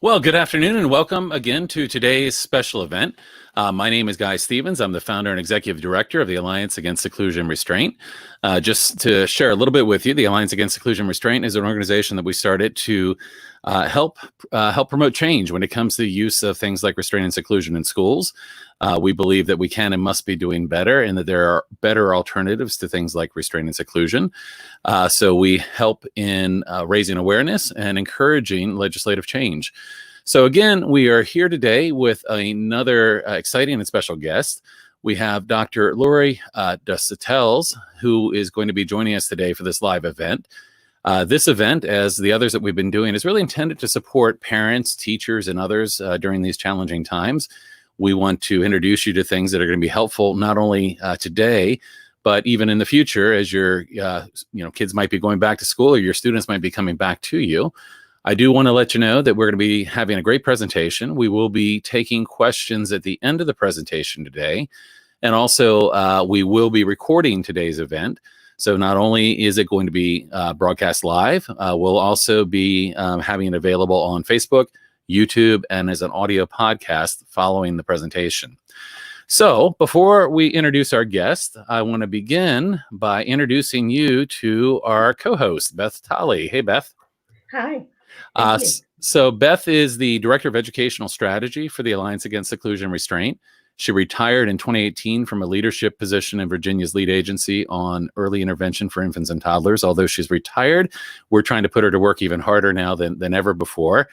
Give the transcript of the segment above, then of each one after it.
Well, good afternoon and welcome again to today's special event. My name is Guy Stevens. I'm the founder and executive director of the Alliance Against Seclusion and Restraint. Just to share a little bit with you, the Alliance Against Seclusion and Restraint is an organization that we started to help promote change when it comes to the use of things like restraint and seclusion in schools. We believe that we can and must be doing better and that there are better alternatives to things like restraint and seclusion. So we help in raising awareness and encouraging legislative change. So again, we are here today with another exciting and special guest. We have Dr. Lori Socialize, who is going to be joining us today for this live event. This event, as the others that we've been doing, is really intended to support parents, teachers, and others during these challenging times. We want to introduce you to things that are going to be helpful not only today, but even in the future, as your kids might be going back to school or your students might be coming back to you. I do want to let you know that we're going to be having a great presentation. We will be taking questions at the end of the presentation today. And also, we will be recording today's event. So not only is it going to be broadcast live, we'll also be having it available on Facebook, YouTube, and as an audio podcast following the presentation. So before we introduce our guest, I want to begin by introducing you to our co-host, Beth Tolley. Hey, Beth. Hi. So Beth is the Director of Educational Strategy for the Alliance Against Seclusion and Restraint. She retired in 2018 from a leadership position in Virginia's lead agency on early intervention for infants and toddlers. Although she's retired, we're trying to put her to work even harder now than ever before.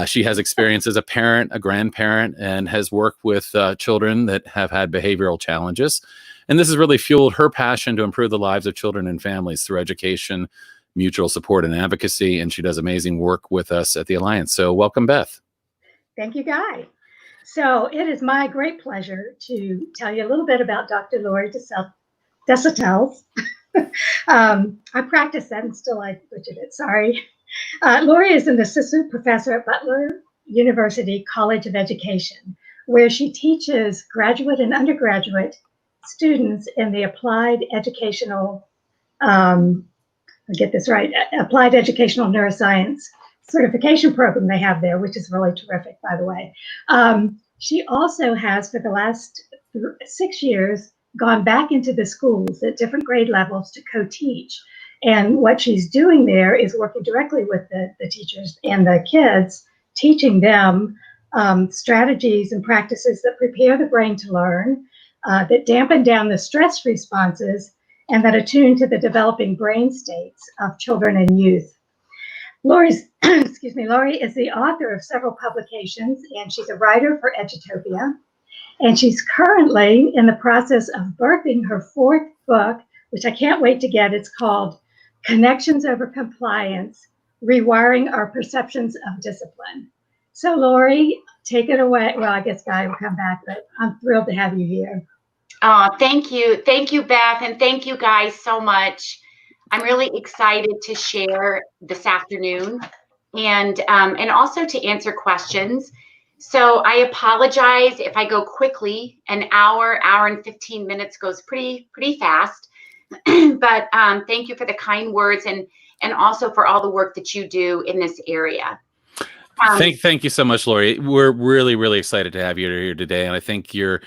She has experience as a parent, a grandparent, and has worked with children that have had behavioral challenges. And this has really fueled her passion to improve the lives of children and families through education, mutual support, and advocacy. And she does amazing work with us at the Alliance. So welcome, Beth. Thank you, Guy. So it is my great pleasure to tell you a little bit about Dr. Lori Socialize. I practiced that and still I butchered it, sorry. Lori is an assistant professor at Butler University College of Education, where she teaches graduate and undergraduate students in the applied educational, applied educational neuroscience certification program they have there, which is really terrific, by the way. She also has, for the last 6 years, gone back into the schools at different grade levels to co-teach. And what she's doing there is working directly with the teachers and the kids, teaching them strategies and practices that prepare the brain to learn, that dampen down the stress responses, and that attune to the developing brain states of children and youth. Lori is the author of several publications, and she's a writer for Edutopia. And she's currently in the process of birthing her fourth book, which I can't wait to get. It's called Connections Over Compliance, Rewiring Our Perceptions of Discipline. So Lori, take it away. Well, I guess Guy will come back, but I'm thrilled to have you here. Oh, thank you. Thank you, Beth. And thank you guys so much. I'm really excited to share this afternoon and also to answer questions. So I apologize if I go quickly. An hour and 15 minutes goes pretty fast. But thank you for the kind words and also for all the work that you do in this area. Thank you so much, Lori. We're really, really excited to have you here today. And I think you're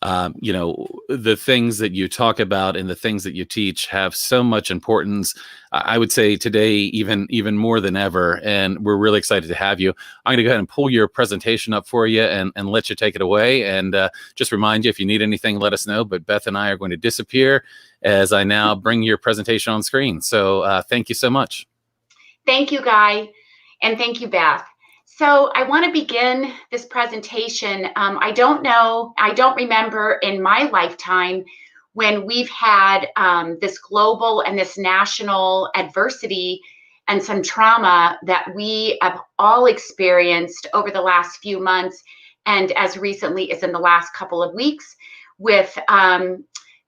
the things that you talk about and the things that you teach have so much importance. I would say today, even more than ever. And we're really excited to have you. I'm going to go ahead and pull your presentation up for you and let you take it away. And just remind you, if you need anything, let us know. But Beth and I are going to disappear as I now bring your presentation on screen. So thank you so much. Thank you, Guy. And thank you, Beth. So I want to begin this presentation. I don't remember in my lifetime when we've had this global and this national adversity and some trauma that we have all experienced over the last few months, and as recently as in the last couple of weeks with the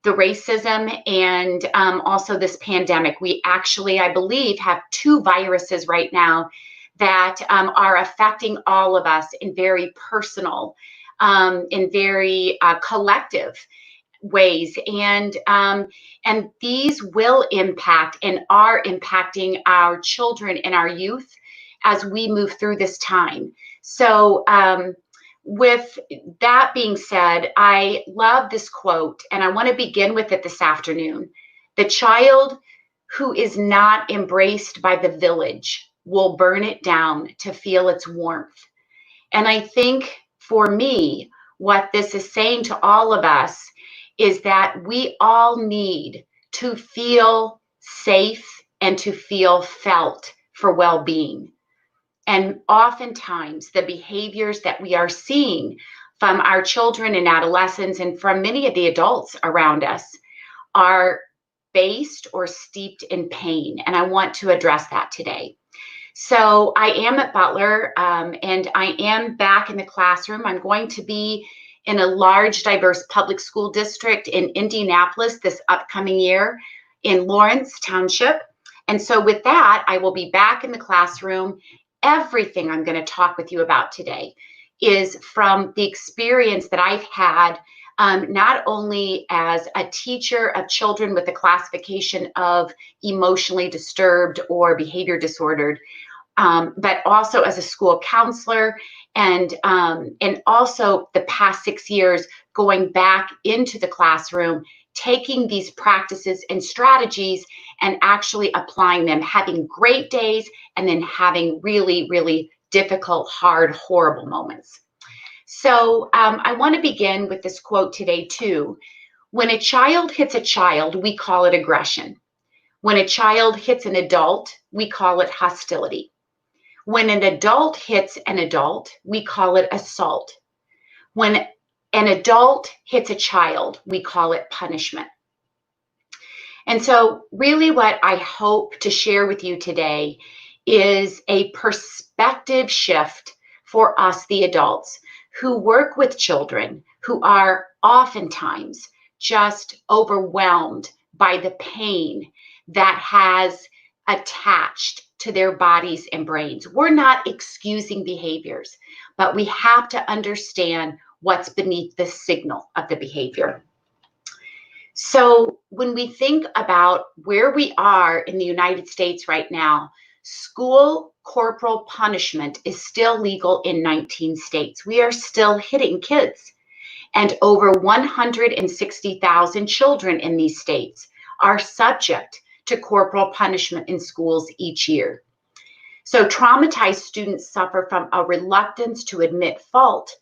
racism and also this pandemic. We actually, I believe, have two viruses right now that are affecting all of us in very personal, in very collective ways, and these will impact and are impacting our children and our youth as we move through this time. So with that being said, I love this quote, and I want to begin with it this afternoon. The child who is not embraced by the village will burn it down to feel its warmth. And I think for me, what this is saying to all of us is that we all need to feel safe and to feel felt for well-being. And oftentimes the behaviors that we are seeing from our children and adolescents and from many of the adults around us are based or steeped in pain. And I want to address that today. So I am at Butler and I am back in the classroom. I'm going to be in a large, diverse public school district in Indianapolis this upcoming year in Lawrence Township. And so with that, I will be back in the classroom. Everything I'm going to talk with you about today is from the experience that I've had, not only as a teacher of children with a classification of emotionally disturbed or behavior disordered, but also as a school counselor, and also the past 6 years going back into the classroom, taking these practices and strategies and actually applying them, having great days and then having really, really difficult, hard, horrible moments. So I want to begin with this quote today too. When a child hits a child, we call it aggression. When a child hits an adult, we call it hostility. When an adult hits an adult, we call it assault. When an adult hits a child, we call it punishment. And so really what I hope to share with you today is a perspective shift for us, the adults, who work with children who are oftentimes just overwhelmed by the pain that has attached to their bodies and brains. We're not excusing behaviors, but we have to understand what's beneath the signal of the behavior. So when we think about where we are in the United States right now, school corporal punishment is still legal in 19 states. We are still hitting kids, and over 160,000 children in these states are subject to corporal punishment in schools each year. So traumatized students suffer from a reluctance to admit fault.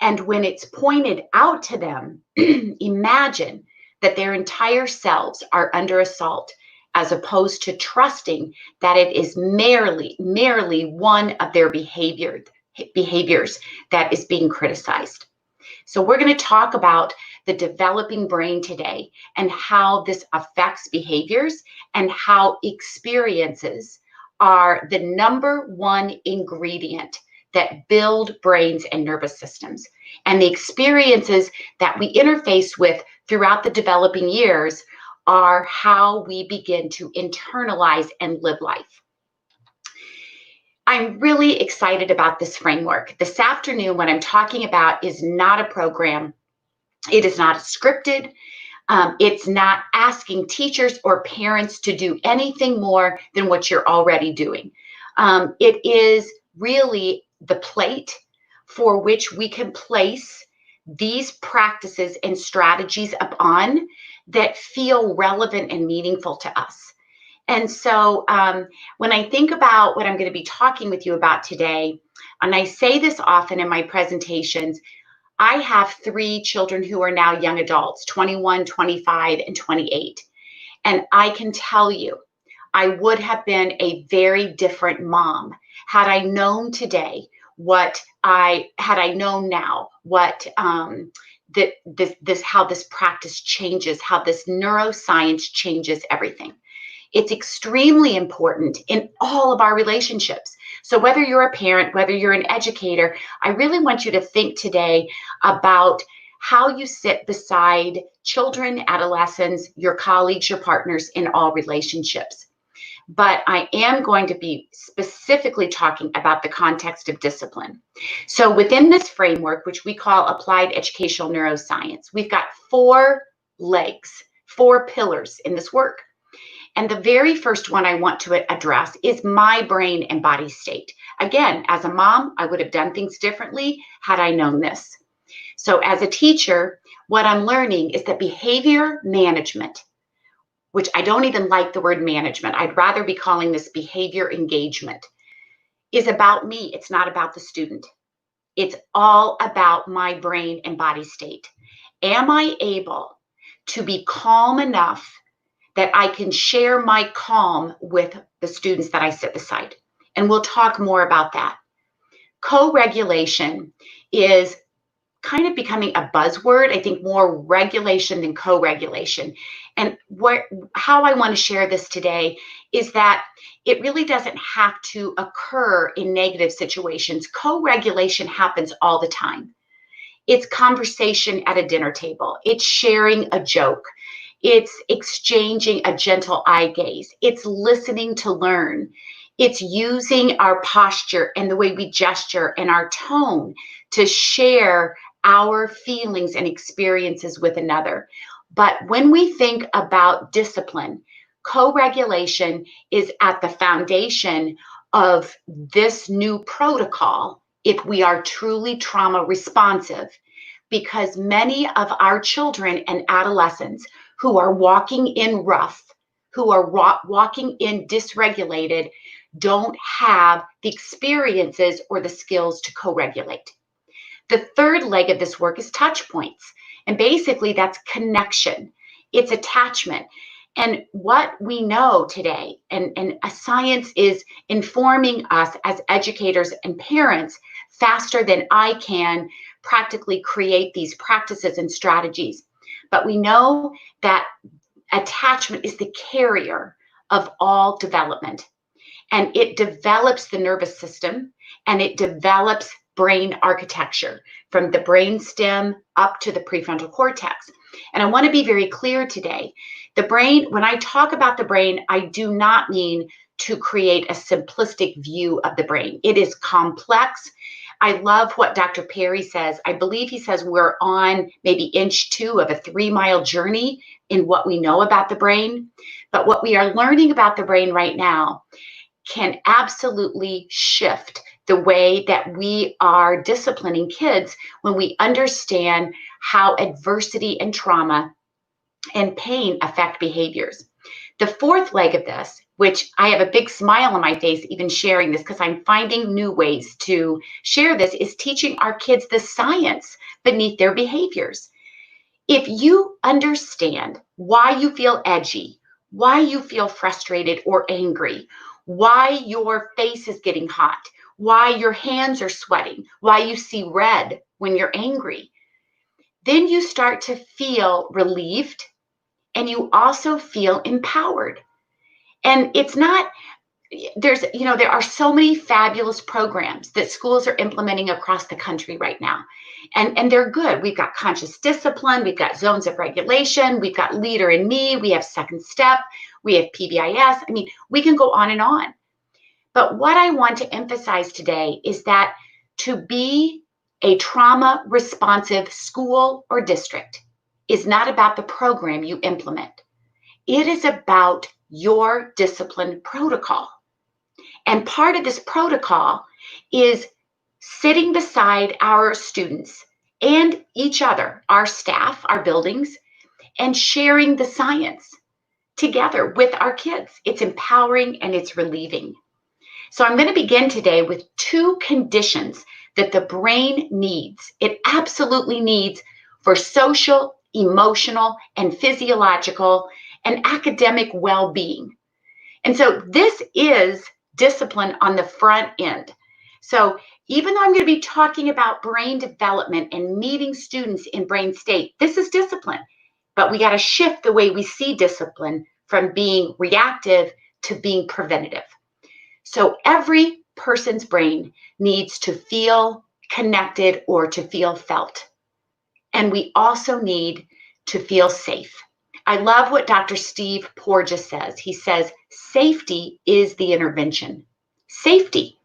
And when it's pointed out to them, imagine that their entire selves are under assault, as opposed to trusting that it is merely one of their behaviors that is being criticized. So we're going to talk about the developing brain today and how this affects behaviors and how experiences are the number one ingredient that build brains and nervous systems. And the experiences that we interface with throughout the developing years are how we begin to internalize and live life. I'm really excited about this framework. This afternoon, what I'm talking about is not a program. It is not scripted. It's not asking teachers or parents to do anything more than what you're already doing. It is really the plate for which we can place these practices and strategies upon that feel relevant and meaningful to us. And so when I think about what I'm going to be talking with you about today, and I say this often in my presentations, I have 3 children who are now young adults, 21, 25, and 28. And I can tell you, I would have been a very different mom had I known today had I known now what how this practice changes, how this neuroscience changes everything. It's extremely important in all of our relationships. So whether you're a parent, whether you're an educator, I really want you to think today about how you sit beside children, adolescents, your colleagues, your partners in all relationships. But I am going to be specifically talking about the context of discipline. So within this framework, which we call applied educational neuroscience, we've got 4 legs, 4 pillars in this work. And the very first one I want to address is my brain and body state. Again, as a mom, I would have done things differently had I known this. So as a teacher, what I'm learning is that behavior management, which I don't even like the word management, I'd rather be calling this behavior engagement, is about me. It's not about the student. It's all about my brain and body state. Am I able to be calm enough that I can share my calm with the students that I sit beside? And we'll talk more about that. Co-regulation is kind of becoming a buzzword. I think more regulation than co-regulation. And how I want to share this today is that it really doesn't have to occur in negative situations. Co-regulation happens all the time. It's conversation at a dinner table. It's sharing a joke. It's exchanging a gentle eye gaze. It's listening to learn. It's using our posture and the way we gesture and our tone to share our feelings and experiences with another. But when we think about discipline, co-regulation is at the foundation of this new protocol if we are truly trauma responsive, because many of our children and adolescents who are walking in rough, who are walking in dysregulated, don't have the experiences or the skills to co-regulate. The third leg of this work is touch points. And basically that's connection. It's attachment. And what we know today, and science is informing us as educators and parents faster than I can practically create these practices and strategies. But we know that attachment is the carrier of all development. And it develops the nervous system, and it develops brain architecture from the brain stem up to the prefrontal cortex. And I want to be very clear today. The brain, when I talk about the brain, I do not mean to create a simplistic view of the brain. It is complex. I love what Dr. Perry says. I believe he says we're on maybe inch 2 of a 3-mile journey in what we know about the brain. But what we are learning about the brain right now can absolutely shift the way that we are disciplining kids when we understand how adversity and trauma and pain affect behaviors. The fourth leg of this, which I have a big smile on my face even sharing this because I'm finding new ways to share this, is teaching our kids the science beneath their behaviors. If you understand why you feel edgy, why you feel frustrated or angry, why your face is getting hot, why your hands are sweating, why you see red when you're angry, then you start to feel relieved and you also feel empowered. And it's not, there are so many fabulous programs that schools are implementing across the country right now. And they're good. We've got conscious discipline. We've got zones of regulation. We've got Leader in Me. We have Second Step. We have PBIS. I mean, we can go on and on. But what I want to emphasize today is that to be a trauma responsive school or district is not about the program you implement. It is about your discipline protocol. And part of this protocol is sitting beside our students and each other, our staff, our buildings, and sharing the science together with our kids. It's empowering and it's relieving. So I'm going to begin today with 2 conditions that the brain needs. It absolutely needs for social, emotional, and physiological and academic well-being. And so this is discipline on the front end. So even though I'm going to be talking about brain development and meeting students in brain state, this is discipline. But we got to shift the way we see discipline from being reactive to being preventative. So every person's brain needs to feel connected or to feel felt. And we also need to feel safe. I love what Dr. Steve Porges says. He says, safety is the intervention. Safety.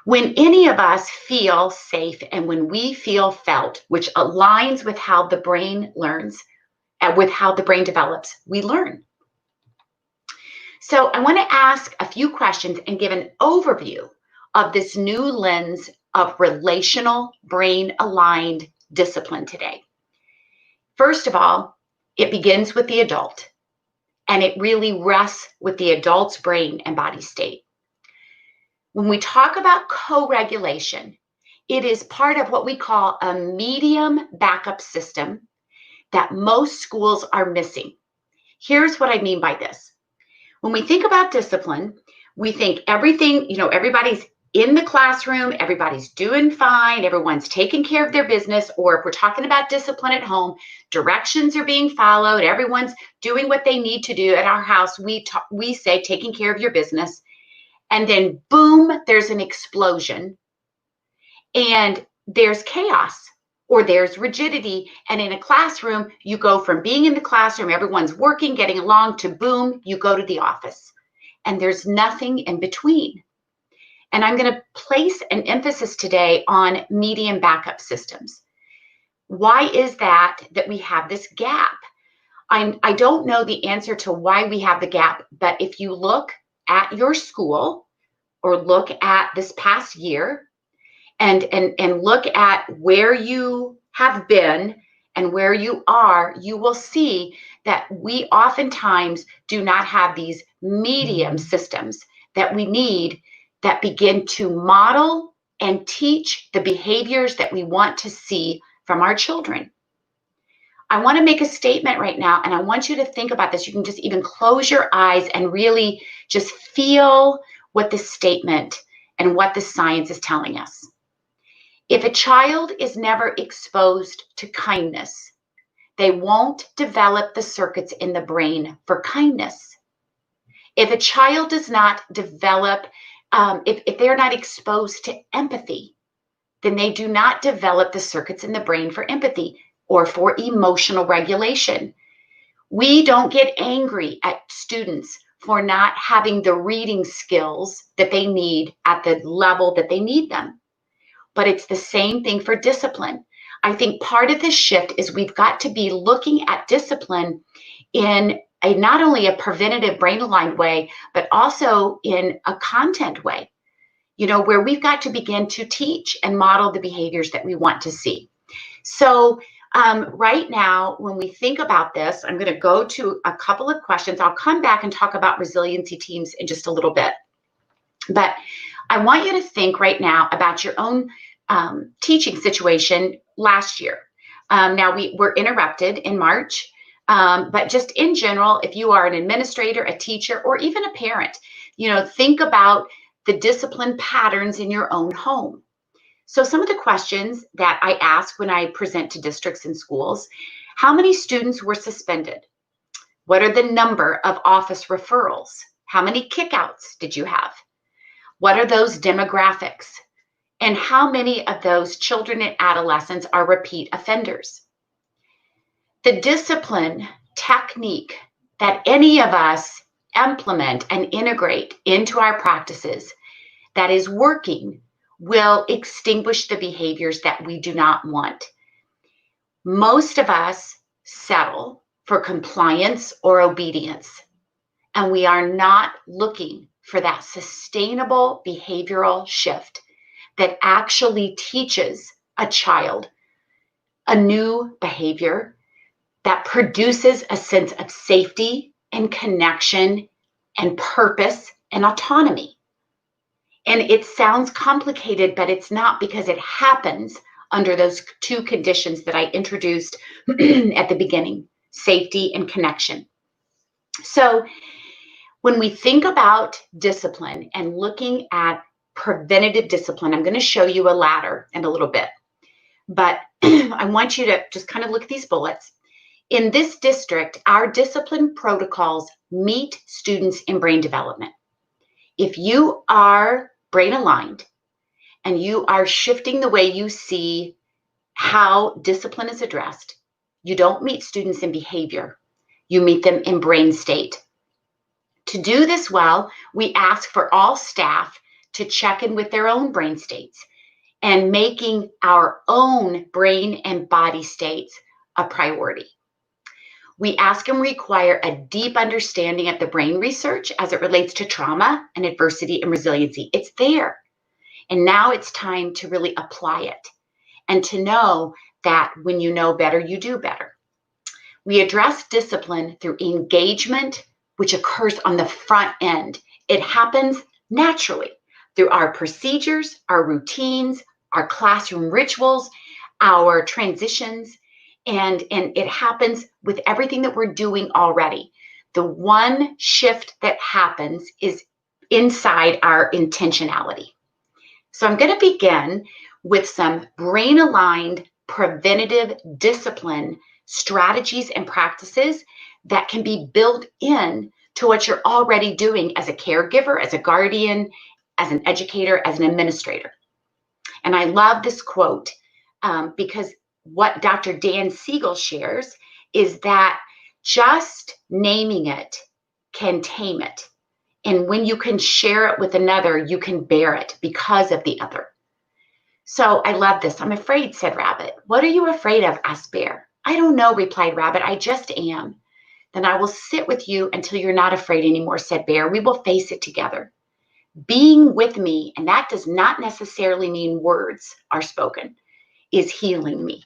When any of us feel safe and when we feel felt, which aligns with how the brain learns and with how the brain develops, we learn. So I want to ask a few questions and give an overview of this new lens of relational, brain-aligned discipline today. First of all, it begins with the adult, and it really rests with the adult's brain and body state. When we talk about co-regulation, it is part of what we call a medium backup system that most schools are missing. Here's what I mean by this. When we think about discipline, we think everything, everybody's in the classroom, everybody's doing fine, everyone's taking care of their business, or if we're talking about discipline at home, directions are being followed, everyone's doing what they need to do. At our house, we say taking care of your business, and then boom, there's an explosion, and there's chaos, or there's rigidity. And in a classroom, you go from being in the classroom, everyone's working, getting along, to boom, you go to the office. And there's nothing in between. And I'm going to place an emphasis today on medium backup systems. Why is that we have this gap? I don't know the answer to why we have the gap, but if you look at your school or look at this past year and look at where you have been and where you are, you will see that we oftentimes do not have these medium systems that we need that begin to model and teach the behaviors that we want to see from our children. I want to make a statement right now, and I want you to think about this. You can just even close your eyes and really just feel what this statement and what the science is telling us. If a child is never exposed to kindness, they won't develop the circuits in the brain for kindness. If a child does not develop, if they're not exposed to empathy, then they do not develop the circuits in the brain for empathy or for emotional regulation. We don't get angry at students for not having the reading skills that they need at the level that they need them. But it's the same thing for discipline. I think part of this shift is we've got to be looking at discipline in not only a preventative brain-aligned way, but also in a content way, where we've got to begin to teach and model the behaviors that we want to see. So right now, when we think about this, I'm going to go to a couple of questions. I'll come back and talk about resiliency teams in just a little bit. But I want you to think right now about your own teaching situation last year. Now, we were interrupted in March, but just in general, if you are an administrator, a teacher, or even a parent, think about the discipline patterns in your own home. So some of the questions that I ask when I present to districts and schools: how many students were suspended? What are the number of office referrals? How many kickouts did you have? What are those demographics? And how many of those children and adolescents are repeat offenders? The discipline technique that any of us implement and integrate into our practices that is working will extinguish the behaviors that we do not want. Most of us settle for compliance or obedience, and we are not looking for that sustainable behavioral shift that actually teaches a child a new behavior that produces a sense of safety and connection and purpose and autonomy. And it sounds complicated, but it's not, because it happens under those two conditions that I introduced at the beginning: safety and connection. So when we think about discipline and looking at preventative discipline, I'm going to show you a ladder in a little bit, but I want you to just kind of look at these bullets. In this district, our discipline protocols meet students in brain development. If you are brain aligned and you are shifting the way you see how discipline is addressed, you don't meet students in behavior, you meet them in brain state. To do this well, we ask for all staff to check in with their own brain states and making our own brain and body states a priority. We ask and require a deep understanding of the brain research as it relates to trauma and adversity and resiliency. It's there. And now it's time to really apply it and to know that when you know better, you do better. We address discipline through engagement, which occurs on the front end. It happens naturally through our procedures, our routines, our classroom rituals, our transitions, and it happens with everything that we're doing already. The one shift that happens is inside our intentionality. So I'm going to begin with some brain-aligned preventative discipline strategies and practices that can be built in to what you're already doing as a caregiver, as a guardian, as an educator, as an administrator. And I love this quote because what Dr. Dan Siegel shares is that just naming it can tame it. And when you can share it with another, you can bear it because of the other. So I love this. I'm afraid, said Rabbit. What are you afraid of? asked Bear. I don't know, replied Rabbit. I just am. Then I will sit with you until you're not afraid anymore, said Bear. We will face it together. Being with me, and that does not necessarily mean words are spoken, is healing me.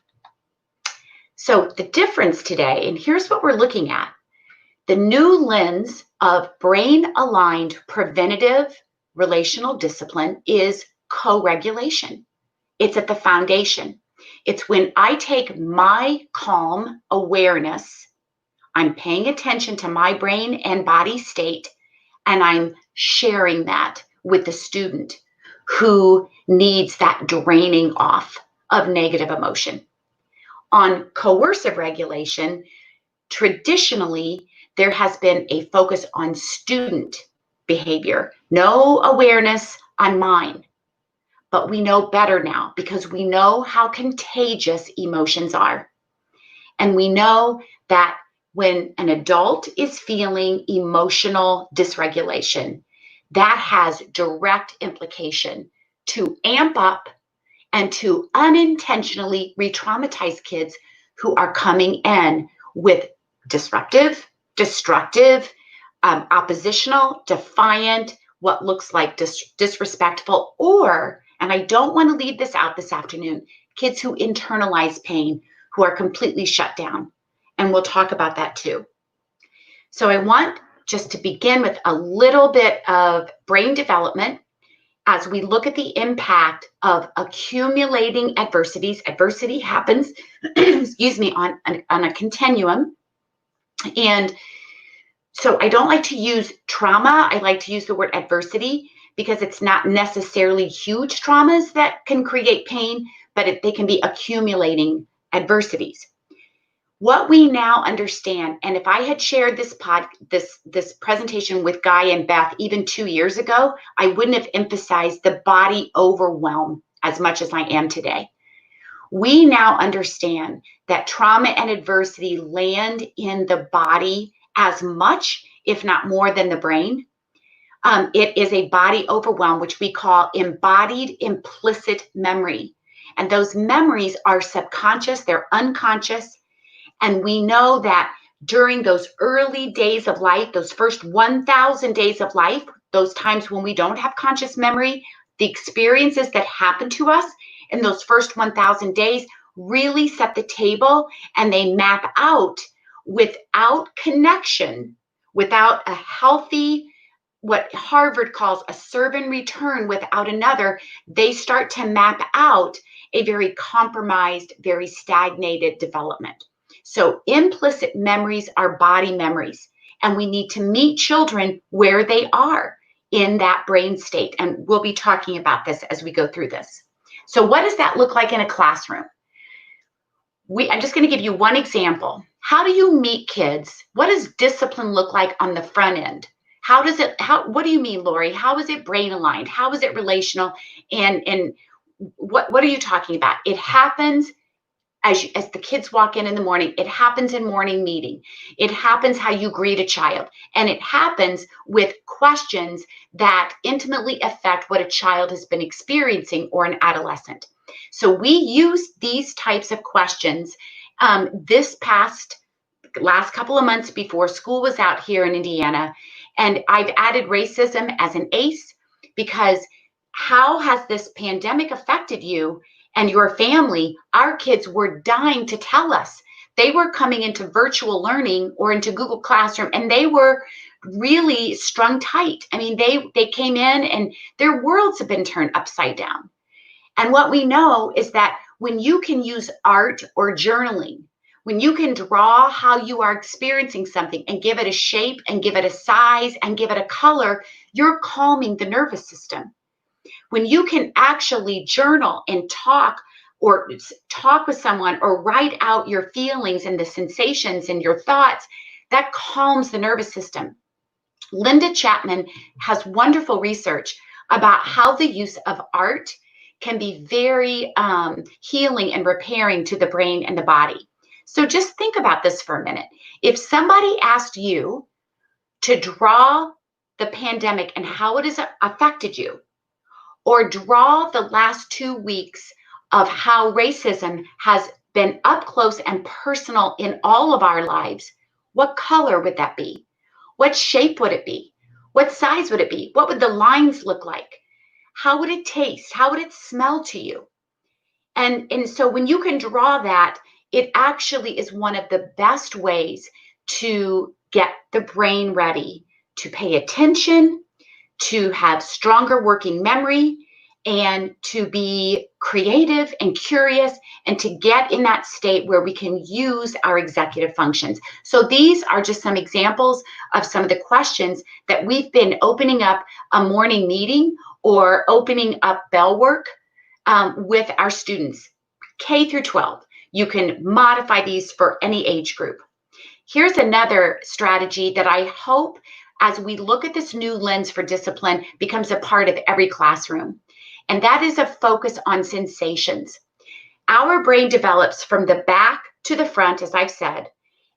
So the difference today, and here's what we're looking at. The new lens of brain-aligned preventative relational discipline is co-regulation. It's at the foundation. It's when I take my calm awareness, I'm paying attention to my brain and body state, and I'm sharing that with the student who needs that draining off of negative emotion. On coercive regulation, traditionally, there has been a focus on student behavior, no awareness on mine. But we know better now because we know how contagious emotions are. And we know that when an adult is feeling emotional dysregulation, that has direct implication to amp up and to unintentionally re-traumatize kids who are coming in with disruptive, destructive, oppositional, defiant, what looks like disrespectful, or, and I don't want to leave this out this afternoon, kids who internalize pain, who are completely shut down. And we'll talk about that too. So I want just to begin with a little bit of brain development as we look at the impact of accumulating adversities. Adversity happens, excuse me, on a continuum. And so I don't like to use trauma. I like to use the word adversity because it's not necessarily huge traumas that can create pain, but they can be accumulating adversities. What we now understand, and if I had shared this presentation with Guy and Beth even 2 years ago, I wouldn't have emphasized the body overwhelm as much as I am today. We now understand that trauma and adversity land in the body as much, if not more, than the brain. It is a body overwhelm, which we call embodied implicit memory. And those memories are subconscious, they're unconscious. And we know that during those early days of life, those first 1,000 days of life, those times when we don't have conscious memory, the experiences that happen to us in those first 1,000 days really set the table, and they map out without connection, without a healthy, what Harvard calls a serve and return without another, they start to map out a very compromised, very stagnated development. So implicit memories are body memories, and we need to meet children where they are in that brain state. And we'll be talking about this as we go through this. So what does that look like in a classroom? I'm just going to give you one example. How do you meet kids? What does discipline look like on the front end? What do you mean, Lori? How is it brain aligned? How is it relational? And what are you talking about? It happens as the kids walk in the morning. It happens in morning meeting. It happens how you greet a child. And it happens with questions that intimately affect what a child has been experiencing or an adolescent. So we use these types of questions. This past last couple of months before school was out here in Indiana, and I've added racism as an ACE, because how has this pandemic affected you and your family? Our kids were dying to tell us. They were coming into virtual learning or into Google Classroom, and they were really strung tight. I mean, they came in and their worlds have been turned upside down. And what we know is that when you can use art or journaling, when you can draw how you are experiencing something and give it a shape and give it a size and give it a color, you're calming the nervous system. When you can actually journal and talk with someone or write out your feelings and the sensations and your thoughts, that calms the nervous system. Linda Chapman has wonderful research about how the use of art can be very healing and repairing to the brain and the body. So just think about this for a minute. If somebody asked you to draw the pandemic and how it has affected you, or draw the last 2 weeks of how racism has been up close and personal in all of our lives, what color would that be? What shape would it be? What size would it be? What would the lines look like? How would it taste? How would it smell to you? And so when you can draw that, it actually is one of the best ways to get the brain ready to pay attention, to have stronger working memory, and to be creative and curious, and to get in that state where we can use our executive functions. So these are just some examples of some of the questions that we've been opening up a morning meeting or opening up bell work with our students, K through 12. You can modify these for any age group. Here's another strategy that I hope, as we look at this new lens for discipline, becomes a part of every classroom. And that is a focus on sensations. Our brain develops from the back to the front, as I've said,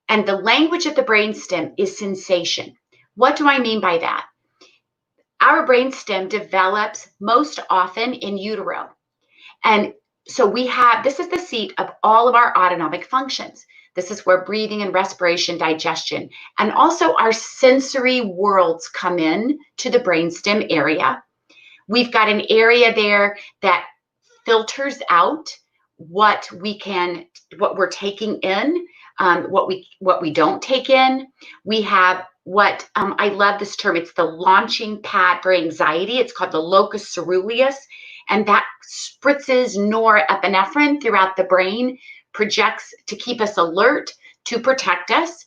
and the language of the brainstem is sensation. What do I mean by that? Our brainstem develops most often in utero. And so this is the seat of all of our autonomic functions. This is where breathing and respiration, digestion, and also our sensory worlds come in to the brainstem area. We've got an area there that filters out what we're taking in, what we don't take in. We have what I love this term. It's the launching pad for anxiety. It's called the locus coeruleus, and that spritzes norepinephrine throughout the brain, projects to keep us alert, to protect us.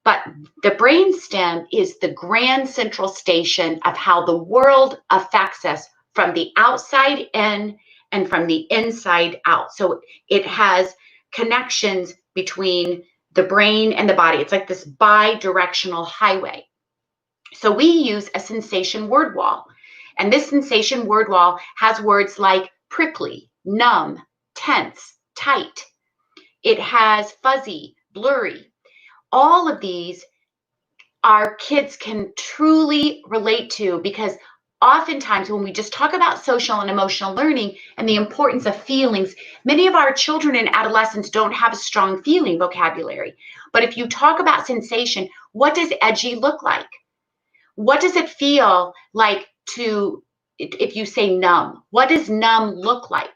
But the brainstem is the grand central station of how the world affects us from the outside in and from the inside out. So it has connections between the brain and the body. It's like this bi-directional highway. So we use a sensation word wall. And this sensation word wall has words like prickly, numb, tense, tight. It has fuzzy, blurry. All of these our kids can truly relate to, because oftentimes when we just talk about social and emotional learning and the importance of feelings, many of our children and adolescents don't have a strong feeling vocabulary. But if you talk about sensation, what does edgy look like? What does it feel like if you say numb? What does numb look like?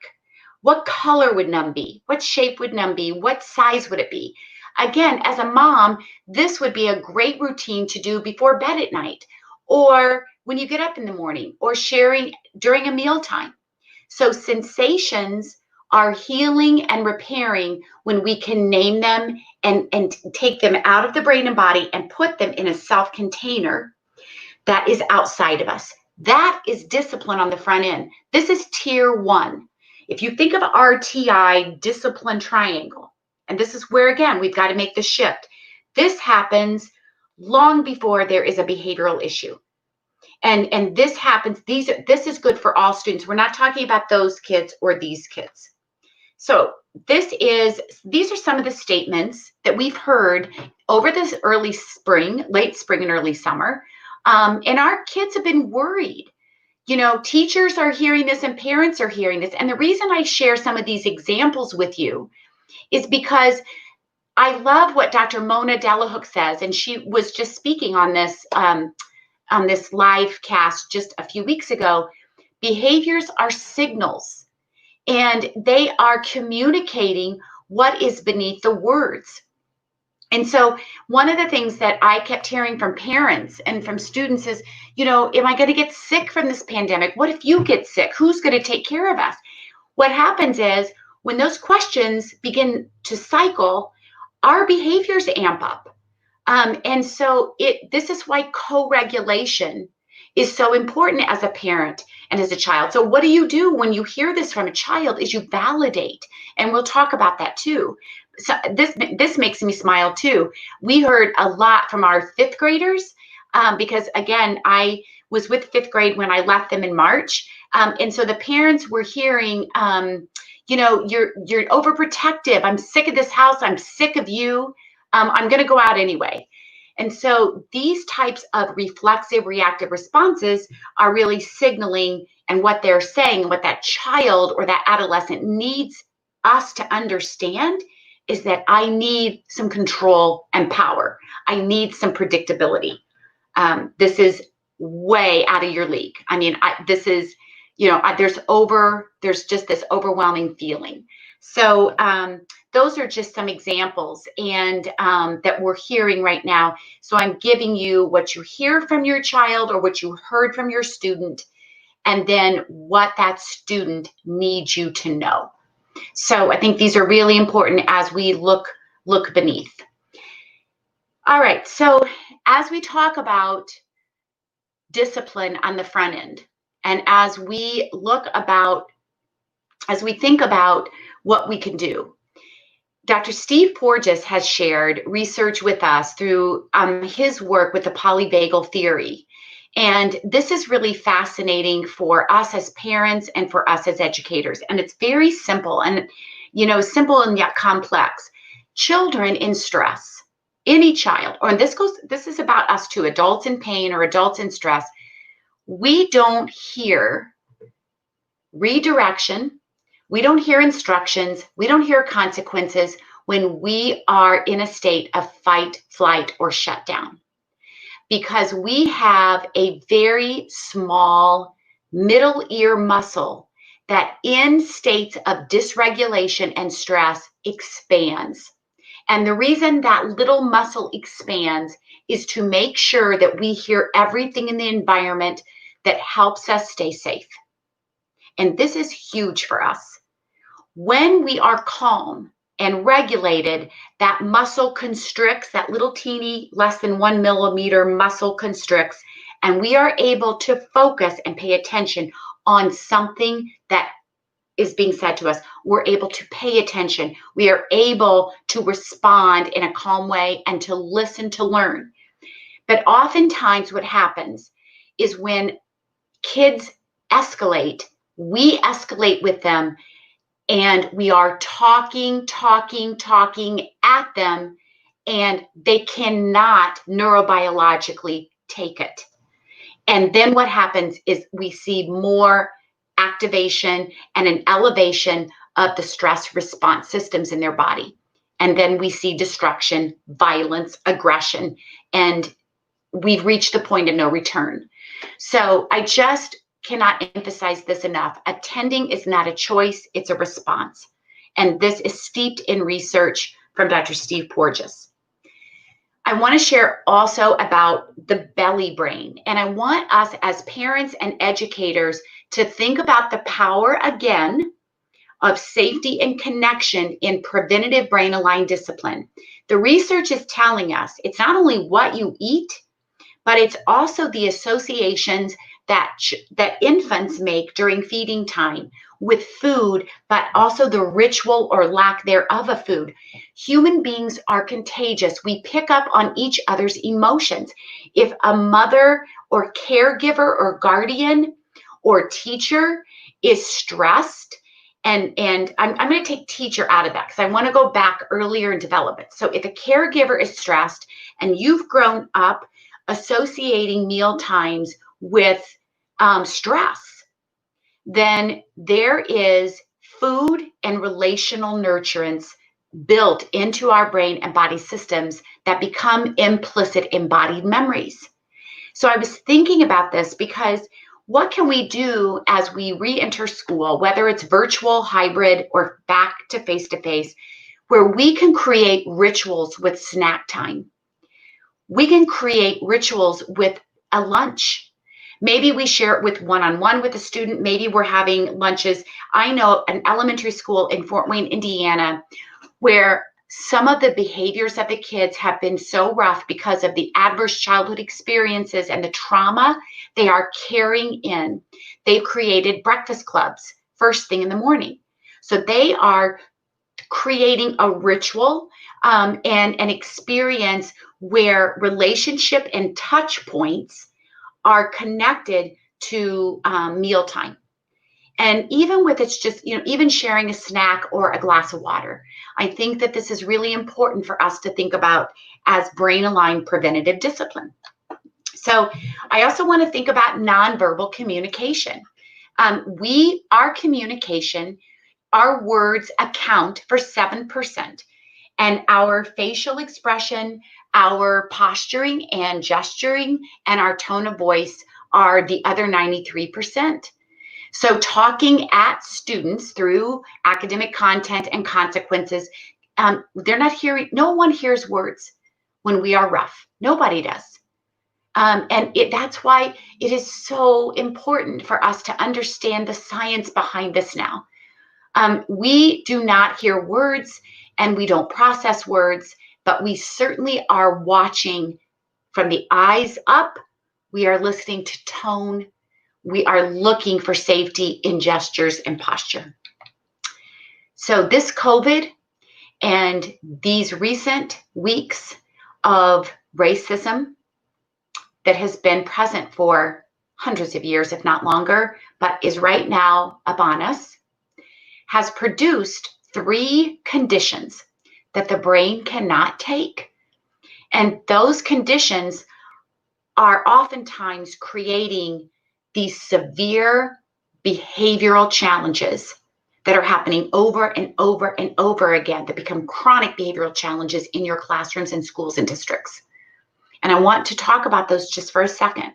What color would numb be? What shape would numb be? What size would it be? Again, as a mom, this would be a great routine to do before bed at night, or when you get up in the morning, or sharing during a mealtime. So sensations are healing and repairing when we can name them and take them out of the brain and body and put them in a self-container that is outside of us. That is discipline on the front end. This is tier 1. If you think of RTI discipline triangle, and this is where, again, we've got to make the shift. This happens long before there is a behavioral issue. And this happens, this is good for all students. We're not talking about those kids or these kids. So these are some of the statements that we've heard over this early spring, late spring and early summer. And our kids have been worried. You know, teachers are hearing this and parents are hearing this. And the reason I share some of these examples with you is because I love what Dr. Mona Delahook says, and she was just speaking on this live cast just a few weeks ago. Behaviors are signals, and they are communicating what is beneath the words. And so one of the things that I kept hearing from parents and from students is, am I going to get sick from this pandemic? What if you get sick? Who's going to take care of us? What happens is when those questions begin to cycle, our behaviors amp up. And so this is why co-regulation is so important as a parent and as a child. So what do you do when you hear this from a child is you validate. And we'll talk about that too. So this makes me smile too. We heard a lot from our fifth graders because again, I was with fifth grade when I left them in March. And so the parents were hearing, you're overprotective. I'm sick of this house. I'm sick of you. I'm going to go out anyway. And so these types of reflexive reactive responses are really signaling, and what they're saying, what that child or that adolescent needs us to understand is that I need some control and power. I need some predictability. This is way out of your league. I mean, this is, there's just this overwhelming feeling. So those are just some examples and that we're hearing right now. So I'm giving you what you hear from your child or what you heard from your student, and then what that student needs you to know. So I think these are really important as we look beneath. All right, so as we talk about discipline on the front end, and as we think about what we can do, Dr. Steve Porges has shared research with us through his work with the Polyvagal theory. And this is really fascinating for us as parents and for us as educators. And it's very simple and, simple and yet complex. Children in stress, any child, this is about us too, adults in pain or adults in stress. We don't hear redirection. We don't hear instructions. We don't hear consequences when we are in a state of fight, flight, or shutdown. Because we have a very small middle ear muscle that in states of dysregulation and stress expands. And the reason that little muscle expands is to make sure that we hear everything in the environment that helps us stay safe. And this is huge for us. When we are calm and regulated, that muscle constricts, that little teeny, less than 1 millimeter muscle constricts, and we are able to focus and pay attention on something that is being said to us. We're able to pay attention. We are able to respond in a calm way and to listen to learn. But oftentimes what happens is when kids escalate, we escalate with them, and we are talking at them, and they cannot neurobiologically take it. And then what happens is we see more activation and an elevation of the stress response systems in their body. And then we see destruction, violence, aggression, and we've reached the point of no return. So I just cannot emphasize this enough. Attending is not a choice, it's a response. And this is steeped in research from Dr. Steve Porges. I want to share also about the belly brain. And I want us as parents and educators to think about the power again of safety and connection in preventative brain-aligned discipline. The research is telling us it's not only what you eat, but it's also the associations that infants make during feeding time with food, but also the ritual or lack thereof of food. Human beings are contagious. We pick up on each other's emotions. If a mother or caregiver or guardian or teacher is stressed, and I'm going to take teacher out of that because I want to go back earlier in development. So if a caregiver is stressed and you've grown up associating meal times with stress, then there is food and relational nurturance built into our brain and body systems that become implicit embodied memories. So I was thinking about this because what can we do as we re-enter school, whether it's virtual, hybrid, or back to face, where we can create rituals with snack time. We can create rituals with a lunch. Maybe we share it with one-on-one with a student. Maybe we're having lunches. I know an elementary school in Fort Wayne, Indiana, where some of the behaviors of the kids have been so rough because of the adverse childhood experiences and the trauma they are carrying in. They've created breakfast clubs first thing in the morning. So they are creating a ritual and an experience where relationship and touch points are connected to mealtime. And even with it's just, even sharing a snack or a glass of water, I think that this is really important for us to think about as brain-aligned preventative discipline. So I also want to think about nonverbal communication. Our communication, our words account for 7%, and our facial expression, our posturing and gesturing, and our tone of voice are the other 93%. So talking at students through academic content and consequences, they're not hearing, no one hears words when we are rough. Nobody does. And that's why it is so important for us to understand the science behind this now. We do not hear words and we don't process words, but we certainly are watching from the eyes up. We are listening to tone. We are looking for safety in gestures and posture. So this COVID and these recent weeks of racism that has been present for hundreds of years, if not longer, but is right now upon us, has produced 3 conditions that the brain cannot take. And those conditions are oftentimes creating these severe behavioral challenges that are happening over and over and over again that become chronic behavioral challenges in your classrooms and schools and districts. And I want to talk about those just for a second,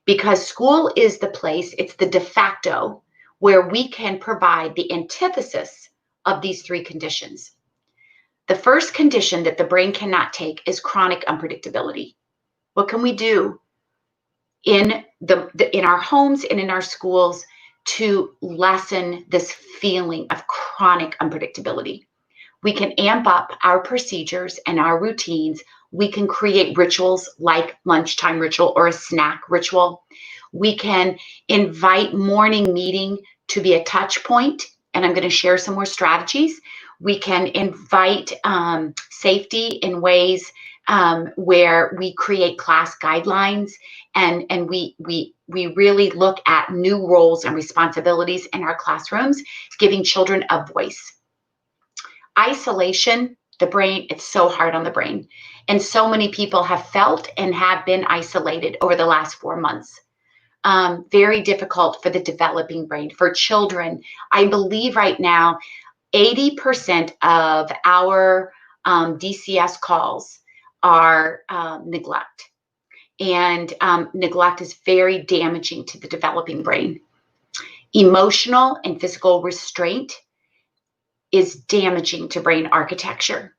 because school is the place, it's the de facto where we can provide the antithesis of these 3 conditions. The first condition that the brain cannot take is chronic unpredictability. What can we do in our homes and in our schools to lessen this feeling of chronic unpredictability? We can amp up our procedures and our routines. We can create rituals like lunchtime ritual or a snack ritual. We can invite morning meeting to be a touch point, and I'm going to share some more strategies. We can invite safety in ways where we create class guidelines and we really look at new roles and responsibilities in our classrooms, giving children a voice. Isolation, the brain, it's so hard on the brain. And so many people have felt and have been isolated over the last 4 months. Very difficult for the developing brain. For children, I believe right now, 80% of our DCS calls are neglect. And neglect is very damaging to the developing brain. Emotional and physical restraint is damaging to brain architecture.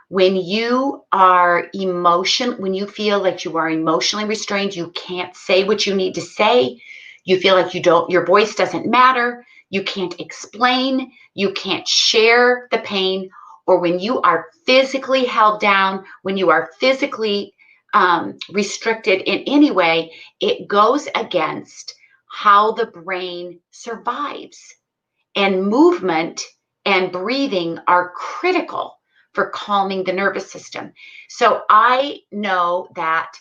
When you feel like you are emotionally restrained, you can't say what you need to say, you feel like your voice doesn't matter, you can't explain, you can't share the pain, or when you are physically held down, when you are physically restricted in any way, it goes against how the brain survives. And movement and breathing are critical for calming the nervous system. So I know that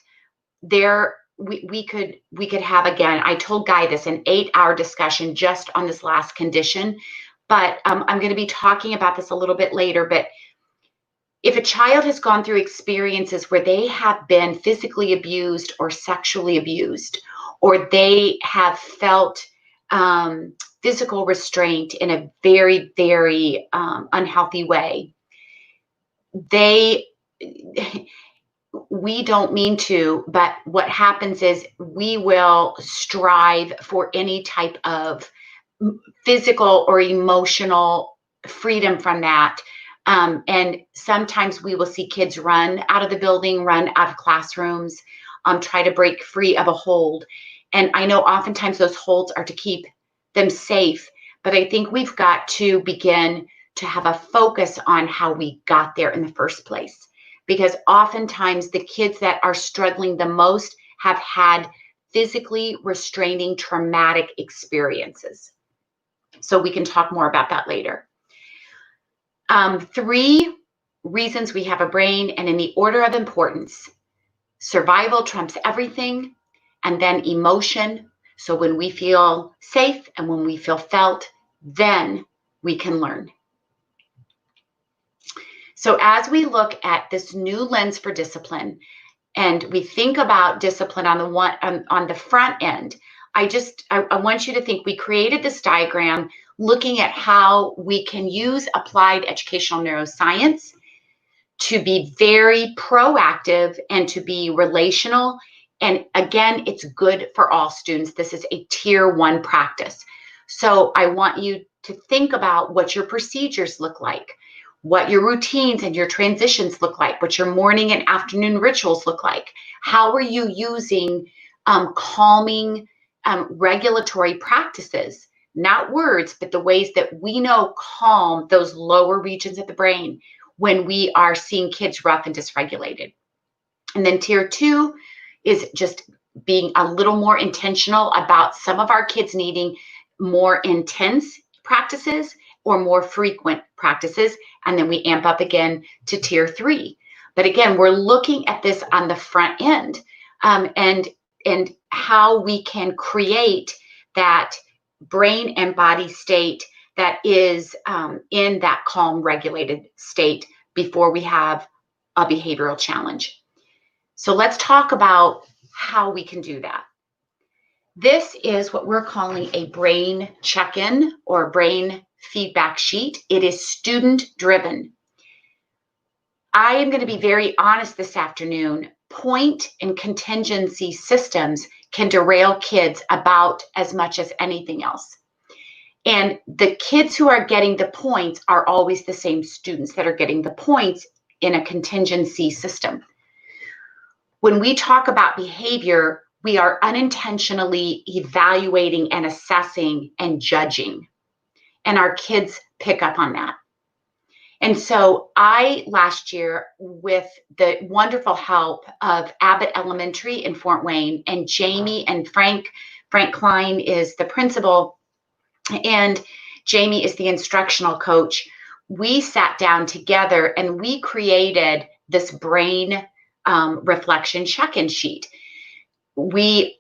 we could have, again, I told Guy this, an 8-hour discussion just on this last condition, but I'm going to be talking about this a little bit later. But if a child has gone through experiences where they have been physically abused or sexually abused, or they have felt physical restraint in a very, very unhealthy way, they, we don't mean to, but what happens is we will strive for any type of physical or emotional freedom from that. And sometimes we will see kids run out of the building, run out of classrooms, try to break free of a hold. And I know oftentimes those holds are to keep them safe, but I think we've got to begin to have a focus on how we got there in the first place. Because oftentimes the kids that are struggling the most have had physically restraining traumatic experiences. So we can talk more about that later. 3 reasons we have a brain, and in the order of importance: survival trumps everything, and then emotion. So when we feel safe and when we feel felt, then we can learn. So as we look at this new lens for discipline, and we think about discipline on the front end, I want you to think we created this diagram looking at how we can use applied educational neuroscience to be very proactive and to be relational. And again, it's good for all students. This is a tier 1 practice. So I want you to think about what your procedures look like, what your routines and your transitions look like, what your morning and afternoon rituals look like. How are you using calming regulatory practices? Not words, but the ways that we know calm those lower regions of the brain when we are seeing kids rough and dysregulated. And then tier 2 is just being a little more intentional about some of our kids needing more intense practices or more frequent practices. And then we amp up again to tier 3. But again, we're looking at this on the front end, and how we can create that brain and body state that is in that calm, regulated state before we have a behavioral challenge. So let's talk about how we can do that. This is what we're calling a brain check-in or brain feedback sheet. It is student-driven. I am going to be very honest this afternoon. Point and contingency systems can derail kids about as much as anything else. And the kids who are getting the points are always the same students that are getting the points in a contingency system. When we talk about behavior, we are unintentionally evaluating and assessing and judging. And our kids pick up on that. And so last year, with the wonderful help of Abbott Elementary in Fort Wayne, and Jamie and Frank Klein is the principal, and Jamie is the instructional coach, we sat down together and we created this brain reflection check-in sheet. We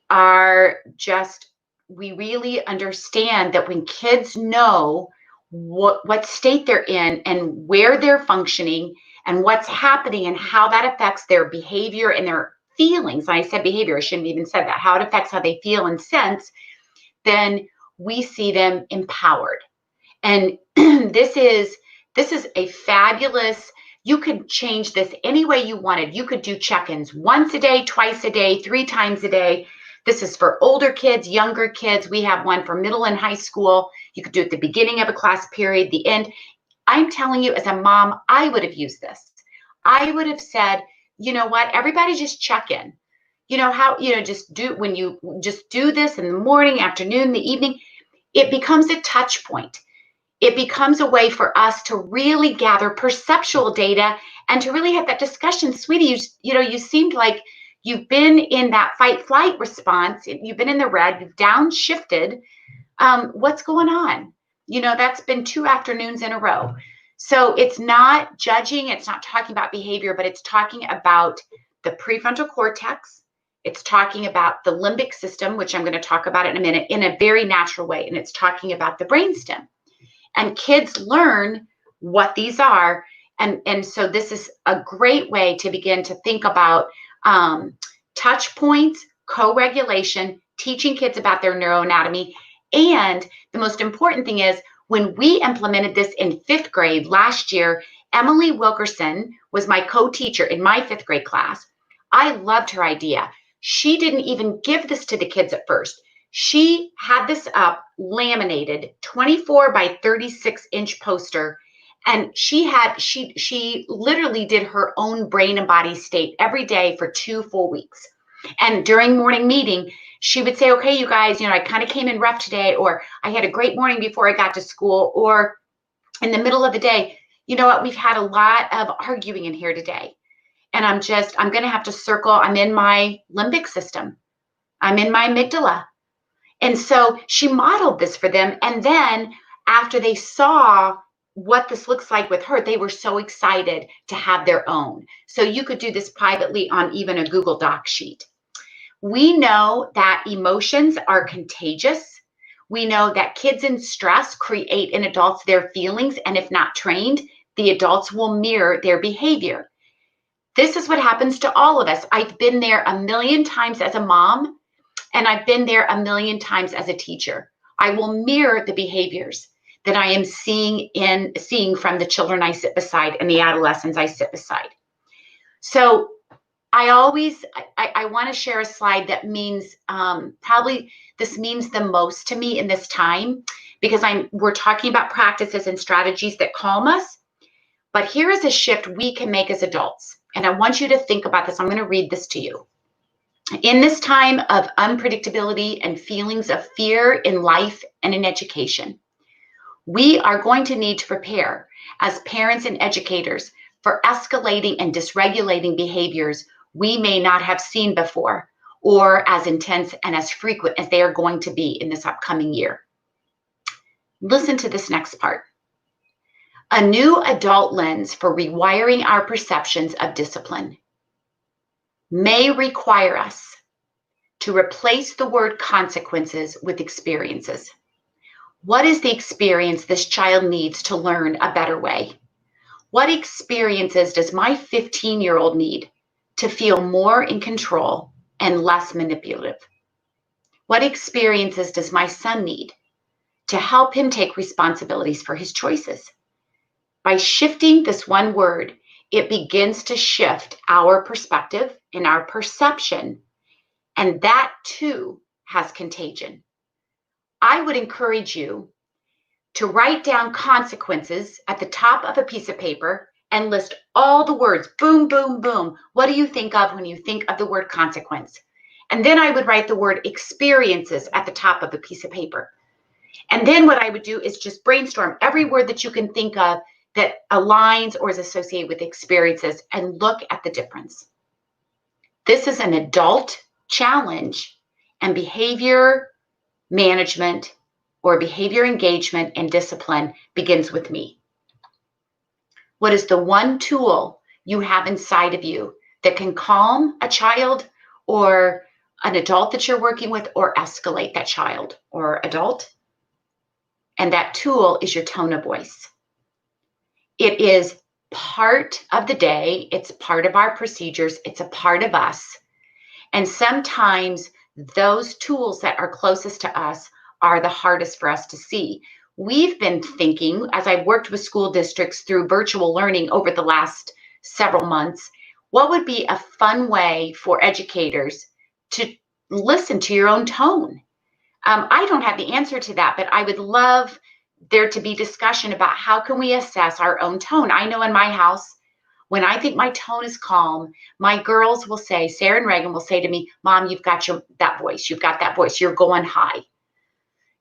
really understand that when kids know what state they're in and where they're functioning and what's happening and how that affects their behavior and their feelings. I said behavior, I shouldn't have even said that. How it affects how they feel and sense, then we see them empowered. And this is a fabulous, you could change this any way you wanted. You could do check-ins once a day, twice a day, 3 times a day. This is for older kids, younger kids. We have one for middle and high school. You could do it at the beginning of a class period, the end. I'm telling you, as a mom, I would have used this. I would have said, you know what, everybody just check in. You know how, when you just do this in the morning, afternoon, the evening, it becomes a touch point. It becomes a way for us to really gather perceptual data and to really have that discussion. Sweetie, you seemed like you've been in that fight-flight response. You've been in the red. You've downshifted. What's going on? That's been 2 afternoons in a row. So it's not judging. It's not talking about behavior, but it's talking about the prefrontal cortex. It's talking about the limbic system, which I'm going to talk about in a minute, in a very natural way. And it's talking about the brainstem. And kids learn what these are. And so this is a great way to begin to think about touch points, co-regulation, teaching kids about their neuroanatomy. And the most important thing is, when we implemented this in 5th grade last year, Emily Wilkerson was my co-teacher in my 5th grade class. I loved her idea. She didn't even give this to the kids at first. She had this up, laminated, 24 by 36 inch poster. And she literally did her own brain and body state every day for 2 full weeks. And during morning meeting, she would say, okay, you guys, I kind of came in rough today, or I had a great morning before I got to school, or in the middle of the day, you know what, we've had a lot of arguing in here today. And I'm going to have to circle, I'm in my limbic system. I'm in my amygdala. And so she modeled this for them. And then after they saw what this looks like with her, they were so excited to have their own. So you could do this privately on even a Google Doc sheet. We know that emotions are contagious. We know that kids in stress create in adults their feelings, and if not trained, the adults will mirror their behavior. This is what happens to all of us. I've been there a million times as a mom, and I've been there a million times as a teacher. I will mirror the behaviors that I am seeing from the children I sit beside and the adolescents I sit beside. So I want to share a slide that means probably this means the most to me in this time, because we're talking about practices and strategies that calm us. But here is a shift we can make as adults. And I want you to think about this. I'm going to read this to you. In this time of unpredictability and feelings of fear in life and in education, we are going to need to prepare as parents and educators for escalating and dysregulating behaviors we may not have seen before, or as intense and as frequent as they are going to be in this upcoming year. Listen to this next part. A new adult lens for rewiring our perceptions of discipline may require us to replace the word consequences with experiences. What is the experience this child needs to learn a better way? What experiences does my 15-year-old need to feel more in control and less manipulative? What experiences does my son need to help him take responsibilities for his choices? By shifting this one word, it begins to shift our perspective and our perception, and that too has contagion. I would encourage you to write down consequences at the top of a piece of paper and list all the words, boom, boom, boom. What do you think of when you think of the word consequence? And then I would write the word experiences at the top of a piece of paper. And then what I would do is just brainstorm every word that you can think of that aligns or is associated with experiences and look at the difference. This is an adult challenge, and behavior management or behavior engagement and discipline begins with me. What is the one tool you have inside of you that can calm a child or an adult that you're working with, or escalate that child or adult? And that tool is your tone of voice. It is part of the day. It's part of our procedures. It's a part of us. And sometimes those tools that are closest to us are the hardest for us to see. We've been thinking, as I've worked with school districts through virtual learning over the last several months, what would be a fun way for educators to listen to your own tone? I don't have the answer to that, but I would love there to be discussion about how can we assess our own tone. I know in my house, when I think my tone is calm, my girls will say, Sarah and Reagan will say to me, Mom, you've got that voice. You've got that voice. You're going high.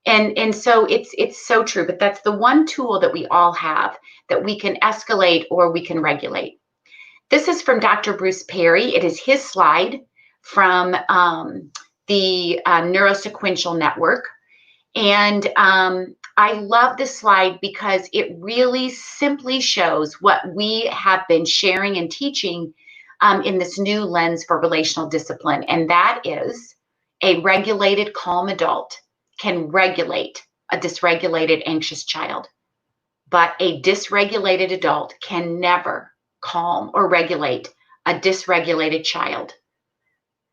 And so it's so true, but that's the one tool that we all have that we can escalate or we can regulate. This is from Dr. Bruce Perry. It is his slide from the Neurosequential Network. And I love this slide because it really simply shows what we have been sharing and teaching in this new lens for relational discipline. And that is a regulated, calm adult can regulate a dysregulated, anxious child. But a dysregulated adult can never calm or regulate a dysregulated child.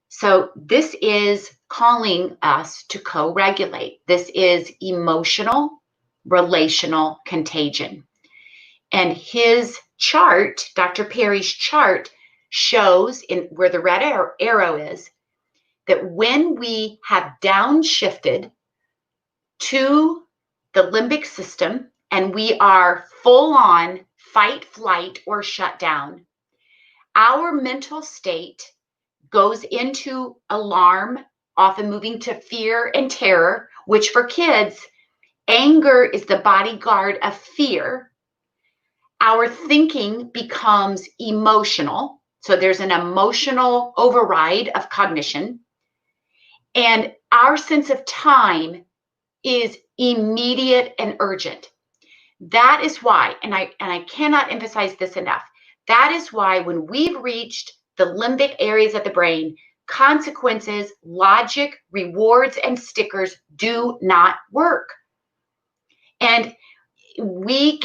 So this is calling us to co-regulate. This is emotional, relational contagion. And his chart, Dr. Perry's chart, shows in where the red arrow is that when we have downshifted to the limbic system and we are full on fight, flight, or shut down, our mental state goes into alarm, often moving to fear and terror, which for kids, anger is the bodyguard of fear. Our thinking becomes emotional. So there's an emotional override of cognition. And our sense of time is immediate and urgent. That is why, and I cannot emphasize this enough, that is why when we've reached the limbic areas of the brain, consequences, logic, rewards, and stickers do not work. And we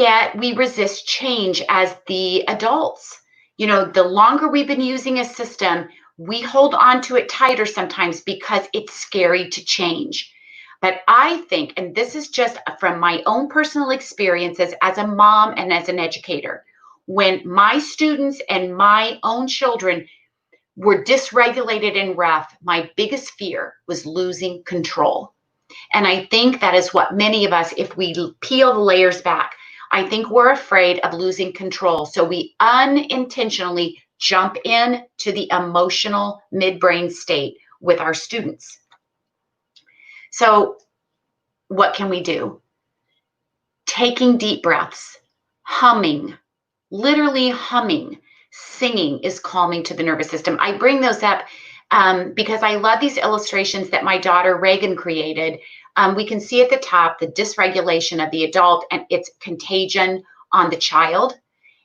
resist change as the adults. You know, the longer we've been using a system, we hold on to it tighter sometimes because it's scary to change. But I think, and this is just from my own personal experiences as a mom and as an educator, when my students and my own children were dysregulated and rough, my biggest fear was losing control. And I think that is what many of us, if we peel the layers back, I think we're afraid of losing control. So we unintentionally jump into the emotional midbrain state with our students. So what can we do? Taking deep breaths, humming, literally humming, singing is calming to the nervous system. I bring those up because I love these illustrations that my daughter Reagan created. We can see at the top the dysregulation of the adult and its contagion on the child.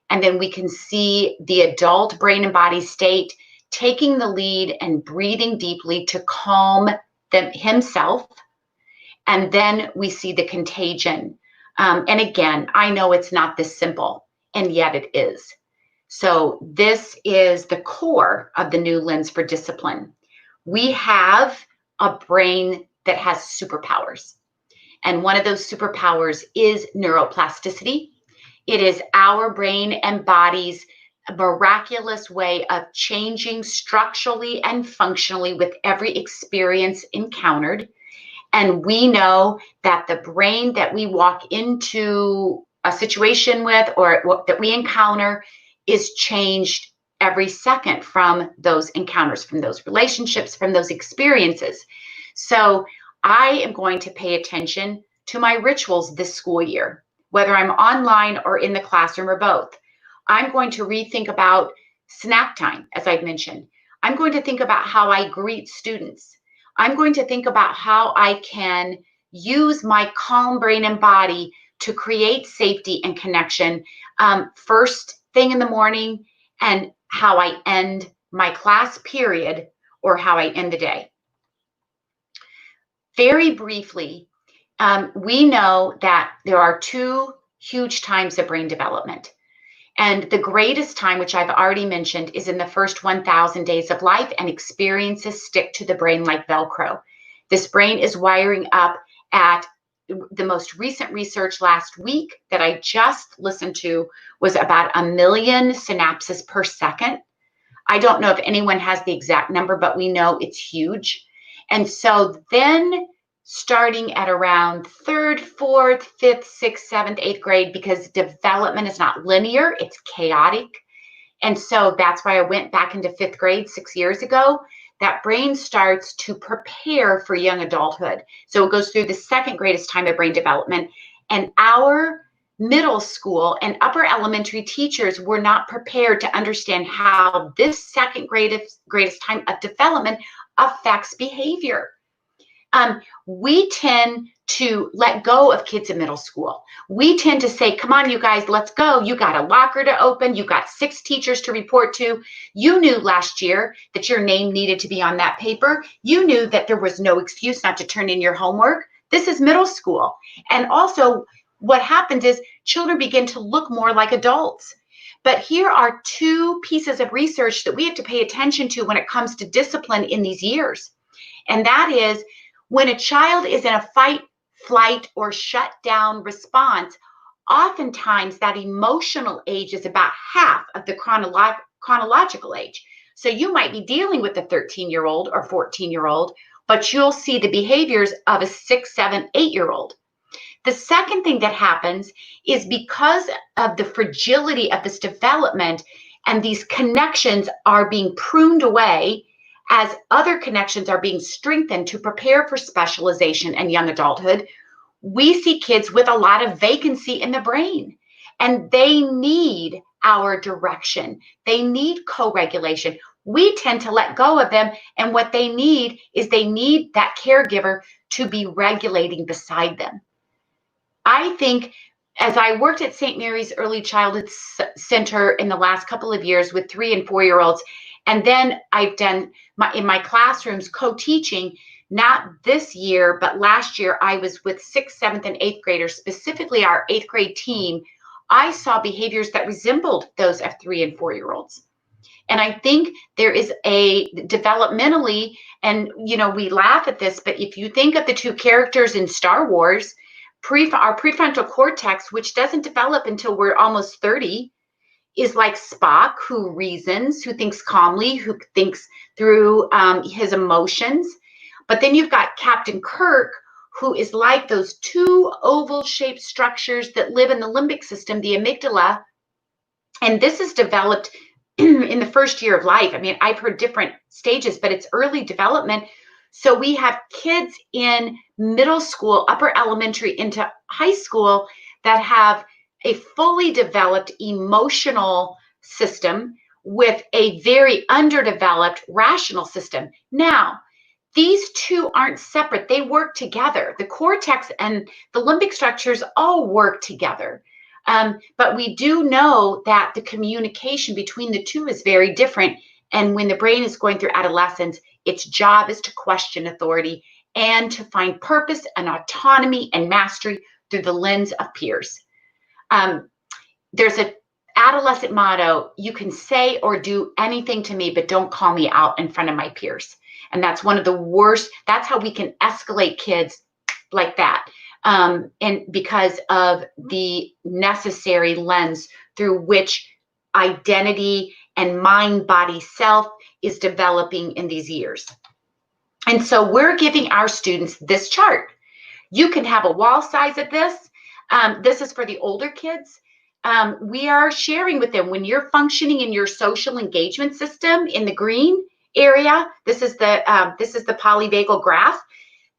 And then we can see the adult brain and body state taking the lead and breathing deeply to calm himself. And then we see the contagion. And again, I know it's not this simple, and yet it is. So this is the core of the new lens for discipline. We have a brain that has superpowers. And one of those superpowers is neuroplasticity. It is our brain and body's miraculous way of changing structurally and functionally with every experience encountered. And we know that the brain that we walk into a situation with or that we encounter is changed every second from those encounters, from those relationships, from those experiences. So I am going to pay attention to my rituals this school year, whether I'm online or in the classroom or both. I'm going to rethink about snack time, as I've mentioned. I'm going to think about how I greet students. I'm going to think about how I can use my calm brain and body to create safety and connection first thing in the morning, and how I end my class period or how I end the day. Very briefly, we know that there are two huge times of brain development. And the greatest time, which I've already mentioned, is in the first 1,000 days of life, and experiences stick to the brain like Velcro. This brain is wiring up at the most recent research last week that I just listened to was about 1 million synapses per second. I don't know if anyone has the exact number, but we know it's huge. And so then starting at around 3rd, 4th, 5th, 6th, 7th, 8th grade, because development is not linear, it's chaotic. And so that's why I went back into 5th grade 6 years ago. That brain starts to prepare for young adulthood. So it goes through the second greatest time of brain development. And our middle school and upper elementary teachers were not prepared to understand how this second greatest time of development affects behavior. We tend to let go of kids in middle school. We tend to say, come on, you guys, let's go. You got a locker to open. You got 6 teachers to report to. You knew last year that your name needed to be on that paper. You knew that there was no excuse not to turn in your homework. This is middle school. And also what happens is children begin to look more like adults. But here are 2 pieces of research that we have to pay attention to when it comes to discipline in these years. And that is when a child is in a fight, flight, or shut down response, oftentimes that emotional age is about half of the chronological age. So you might be dealing with a 13-year-old or 14-year-old, but you'll see the behaviors of a 6, 7, 8-year-old. The second thing that happens is because of the fragility of this development and these connections are being pruned away as other connections are being strengthened to prepare for specialization and young adulthood, we see kids with a lot of vacancy in the brain, and they need our direction. They need co-regulation. We tend to let go of them, and what they need is they need that caregiver to be regulating beside them. I think as I worked at St. Mary's Early Childhood Center in the last couple of years with 3 and 4-year-olds, and then I've done in my classrooms co-teaching, not this year, but last year I was with 6th, 7th, and 8th graders, specifically our 8th grade team. I saw behaviors that resembled those of 3 and 4-year-olds. And I think there is a developmentally, and we laugh at this, but if you think of the 2 characters in Star Wars, our prefrontal cortex, which doesn't develop until we're almost 30, is like Spock, who reasons, who thinks calmly, who thinks through his emotions. But then you've got Captain Kirk, who is like those 2 oval-shaped structures that live in the limbic system, the amygdala. And this is developed in the first year of life. I mean, I've heard different stages, but it's early development. So we have kids in middle school, upper elementary into high school that have a fully developed emotional system with a very underdeveloped rational system. Now, these 2 aren't separate. They work together. The cortex and the limbic structures all work together. But we do know that the communication between the 2 is very different. And when the brain is going through adolescence, its job is to question authority and to find purpose and autonomy and mastery through the lens of peers. There's an adolescent motto: you can say or do anything to me, but don't call me out in front of my peers. And that's one of the worst. That's how we can escalate kids like that. And because of the necessary lens through which identity and mind, body, self is developing in these years. And so we're giving our students this chart. You can have a wall size of this. This is for the older kids. We are sharing with them when you're functioning in your social engagement system in the green area. This is the polyvagal graph.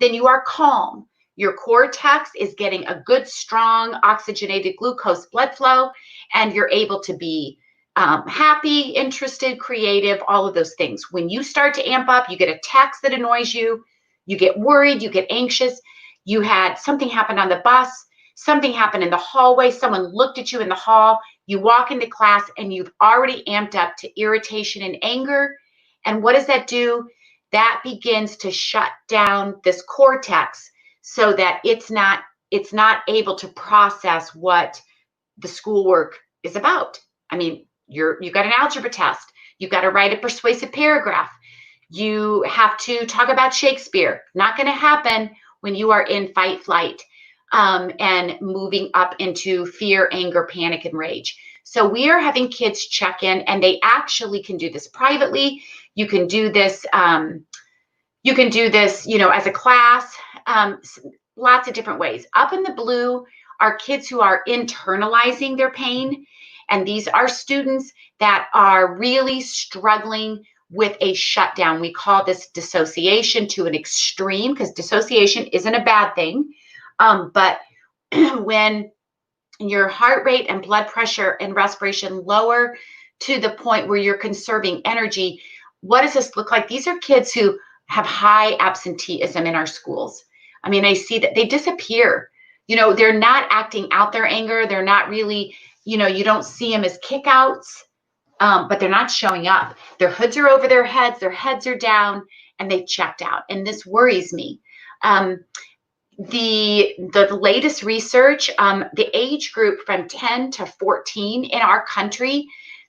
Then you are calm. Your cortex is getting a good, strong oxygenated glucose blood flow, and you're able to be happy, interested, creative, all of those things. When you start to amp up, you get a text that annoys you, you get worried, you get anxious, you had something happen on the bus, something happened in the hallway, someone looked at you in the hall, you walk into class and you've already amped up to irritation and anger. And what does that do? That begins to shut down this cortex so that it's not able to process what the schoolwork is about. I mean, you've got an algebra test. You've got to write a persuasive paragraph. You have to talk about Shakespeare. Not going to happen when you are in fight, flight, and moving up into fear, anger, panic, and rage. So we are having kids check in, and they actually can do this privately. You can do this. As a class. Lots of different ways. Up in the blue are kids who are internalizing their pain. And these are students that are really struggling with a shutdown. We call this dissociation to an extreme, because dissociation isn't a bad thing. But when your heart rate and blood pressure and respiration lower to the point where you're conserving energy, what does this look like? These are kids who have high absenteeism in our schools. I mean, I see that they disappear. They're not acting out their anger. They're not really, you don't see them as kickouts, but they're not showing up. Their hoods are over their heads are down, and they've checked out. And this worries me. The latest research, the age group from 10 to 14 in our country,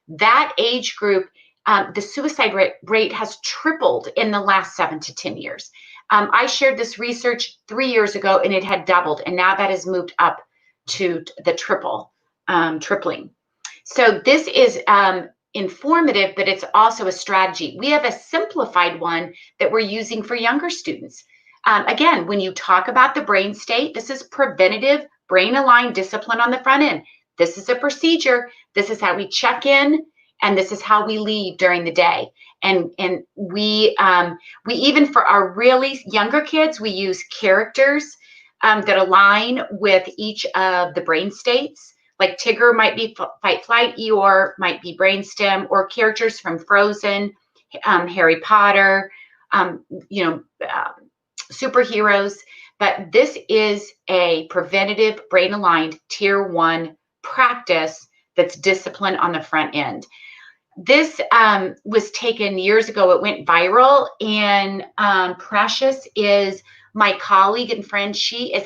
that age group, the suicide rate has tripled in the last 7 to 10 years. I shared this research 3 years ago, and it had doubled, and now that has moved up to the tripling. So this is informative, but it's also a strategy. We have a simplified one that we're using for younger students. Again, when you talk about the brain state, this is preventative, brain-aligned discipline on the front end. This is a procedure. This is how we check in, and this is how we leave during the day. And we even, for our really younger kids, we use characters that align with each of the brain states. Like Tigger might be fight, flight, Eeyore might be brainstem, or characters from Frozen, Harry Potter, superheroes. But this is a preventative, brain-aligned, tier 1 practice that's discipline on the front end. This was taken years ago. It went viral, and Precious is my colleague and friend. She is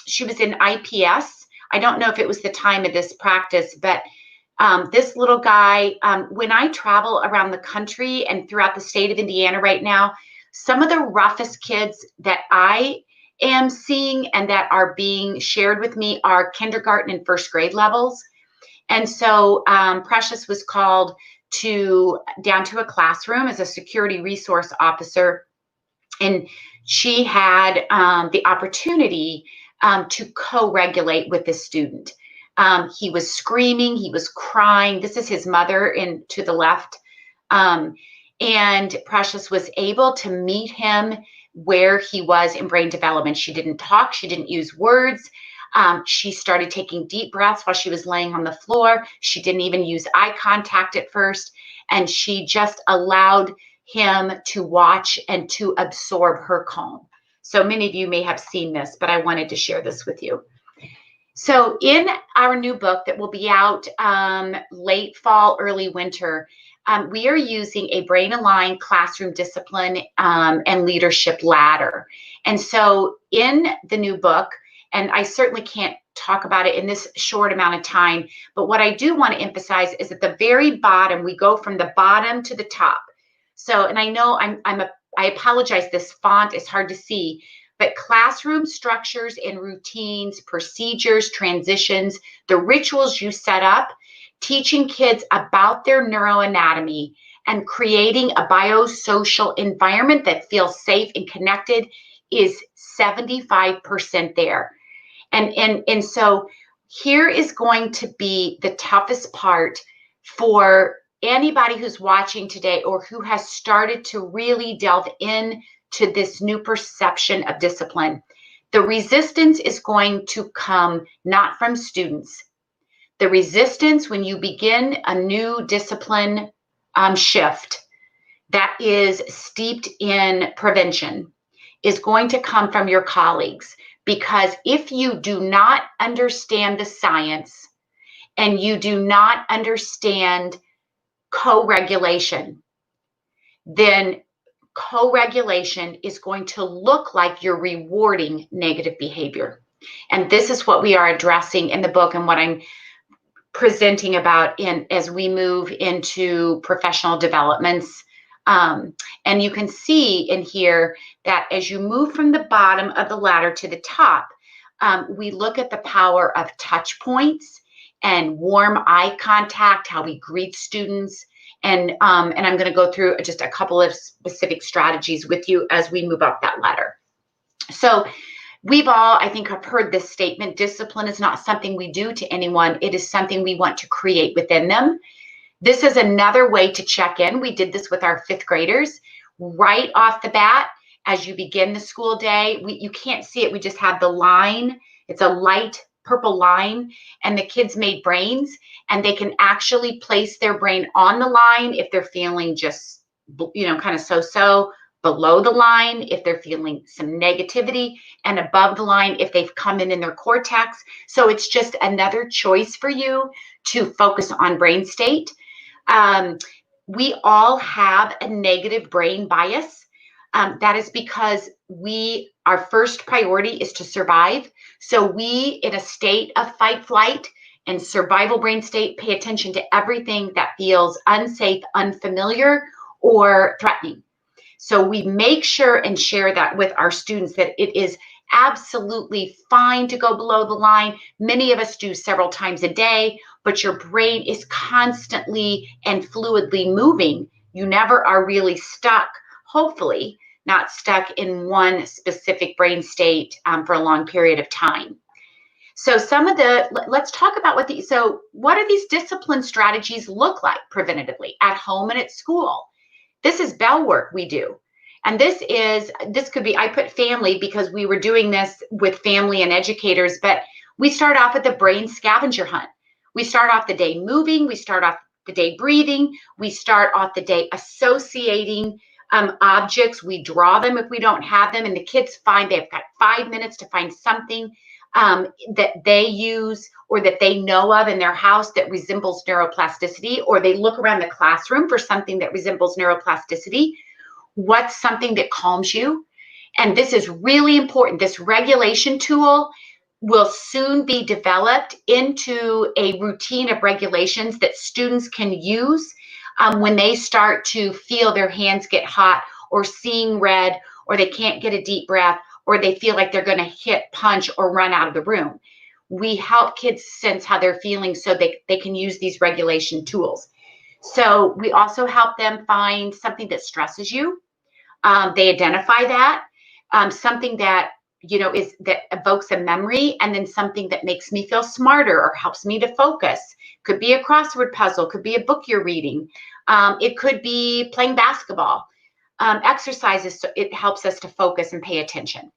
she was in IPS. I don't know if it was the time of this practice, but this little guy, when I travel around the country and throughout the state of Indiana right now, some of the roughest kids that I am seeing and that are being shared with me are kindergarten and first grade levels. And so Precious was called down to a classroom as a security resource officer. And she had the opportunity to co-regulate with this student. He was screaming, he was crying. This is his mother to the left. And Precious was able to meet him where he was in brain development. She didn't talk, she didn't use words. She started taking deep breaths while she was laying on the floor. She didn't even use eye contact at first. And she just allowed him to watch and to absorb her calm. So many of you may have seen this, but I wanted to share this with you. So in our new book that will be out late fall, early winter, we are using a brain-aligned classroom discipline and leadership ladder. And so in the new book, and I certainly can't talk about it in this short amount of time, but what I do want to emphasize is at the very bottom, we go from the bottom to the top. So, and I know I apologize, this font is hard to see, but classroom structures and routines, procedures, transitions, the rituals you set up, teaching kids about their neuroanatomy and creating a biosocial environment that feels safe and connected is 75% there. And so here is going to be the toughest part for anybody who's watching today or who has started to really delve into this new perception of discipline. The resistance is going to come not from students. The resistance when you begin a new discipline shift that is steeped in prevention is going to come from your colleagues. Because if you do not understand the science and you do not understand co-regulation, then co-regulation is going to look like you're rewarding negative behavior. And this is what we are addressing in the book and what I'm presenting about as we move into professional developments. And you can see in here that as you move from the bottom of the ladder to the top, we look at the power of touch points and warm eye contact, how we greet students. And I'm going to go through just a couple of specific strategies with you as we move up that ladder. So we've all, I think, have heard this statement: discipline is not something we do to anyone. It is something we want to create within them. This is another way to check in. We did this with our 5th graders right off the bat. As you begin the school day, you can't see it. We just have the line. It's a light purple line, and the kids made brains, and they can actually place their brain on the line if they're feeling just, kind of so-so, below the line if they're feeling some negativity, and above the line if they've come in their cortex. So it's just another choice for you to focus on brain state. We all have a negative brain bias. That is because our first priority is to survive. So we, in a state of fight, flight, and survival brain state, pay attention to everything that feels unsafe, unfamiliar, or threatening. So we make sure and share that with our students that it is absolutely fine to go below the line. Many of us do several times a day, but your brain is constantly and fluidly moving. You never are really stuck, hopefully not stuck in one specific brain state for a long period of time. So let's talk about what do these discipline strategies look like preventatively at home and at school? This is bell work we do. And this could be, I put family because we were doing this with family and educators, but we start off with the brain scavenger hunt. We start off the day moving, we start off the day breathing, we start off the day associating objects, we draw them if we don't have them, and the kids they've got 5 minutes to find something that they use or that they know of in their house that resembles neuroplasticity, or they look around the classroom for something that resembles neuroplasticity. What's something that calms you? And this is really important. This regulation tool will soon be developed into a routine of regulations that students can use when they start to feel their hands get hot or seeing red, or they can't get a deep breath, or they feel like they're going to hit, punch, or run out of the room. We help kids sense how they're feeling so they can use these regulation tools. So we also help them find something that stresses you. They identify that, something that that evokes a memory, and then something that makes me feel smarter or helps me to focus. Could be a crossword puzzle, could be a book you're reading. It could be playing basketball. Exercises, so it helps us to focus and pay attention.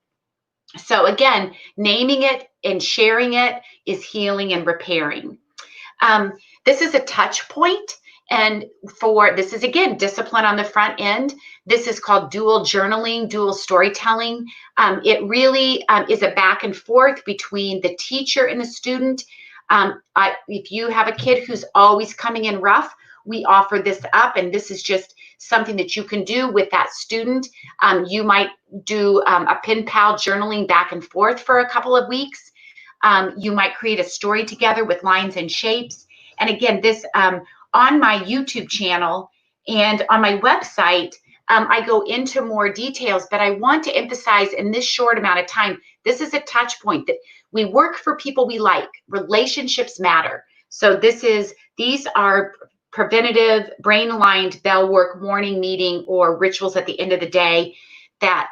So again, naming it and sharing it is healing and repairing. This is a touch point. And this is, again, discipline on the front end. This is called dual journaling, dual storytelling. It really is a back and forth between the teacher and the student. If you have a kid who's always coming in rough, we offer this up, and this is just something that you can do with that student. You might do a pen pal journaling back and forth for a couple of weeks. You might create a story together with lines and shapes. And again, this on my YouTube channel and on my website, I go into more details, but I want to emphasize in this short amount of time, this is a touch point that we work for people we like. Relationships matter. So these are preventative, brain-aligned bell work, morning meeting, or rituals at the end of the day that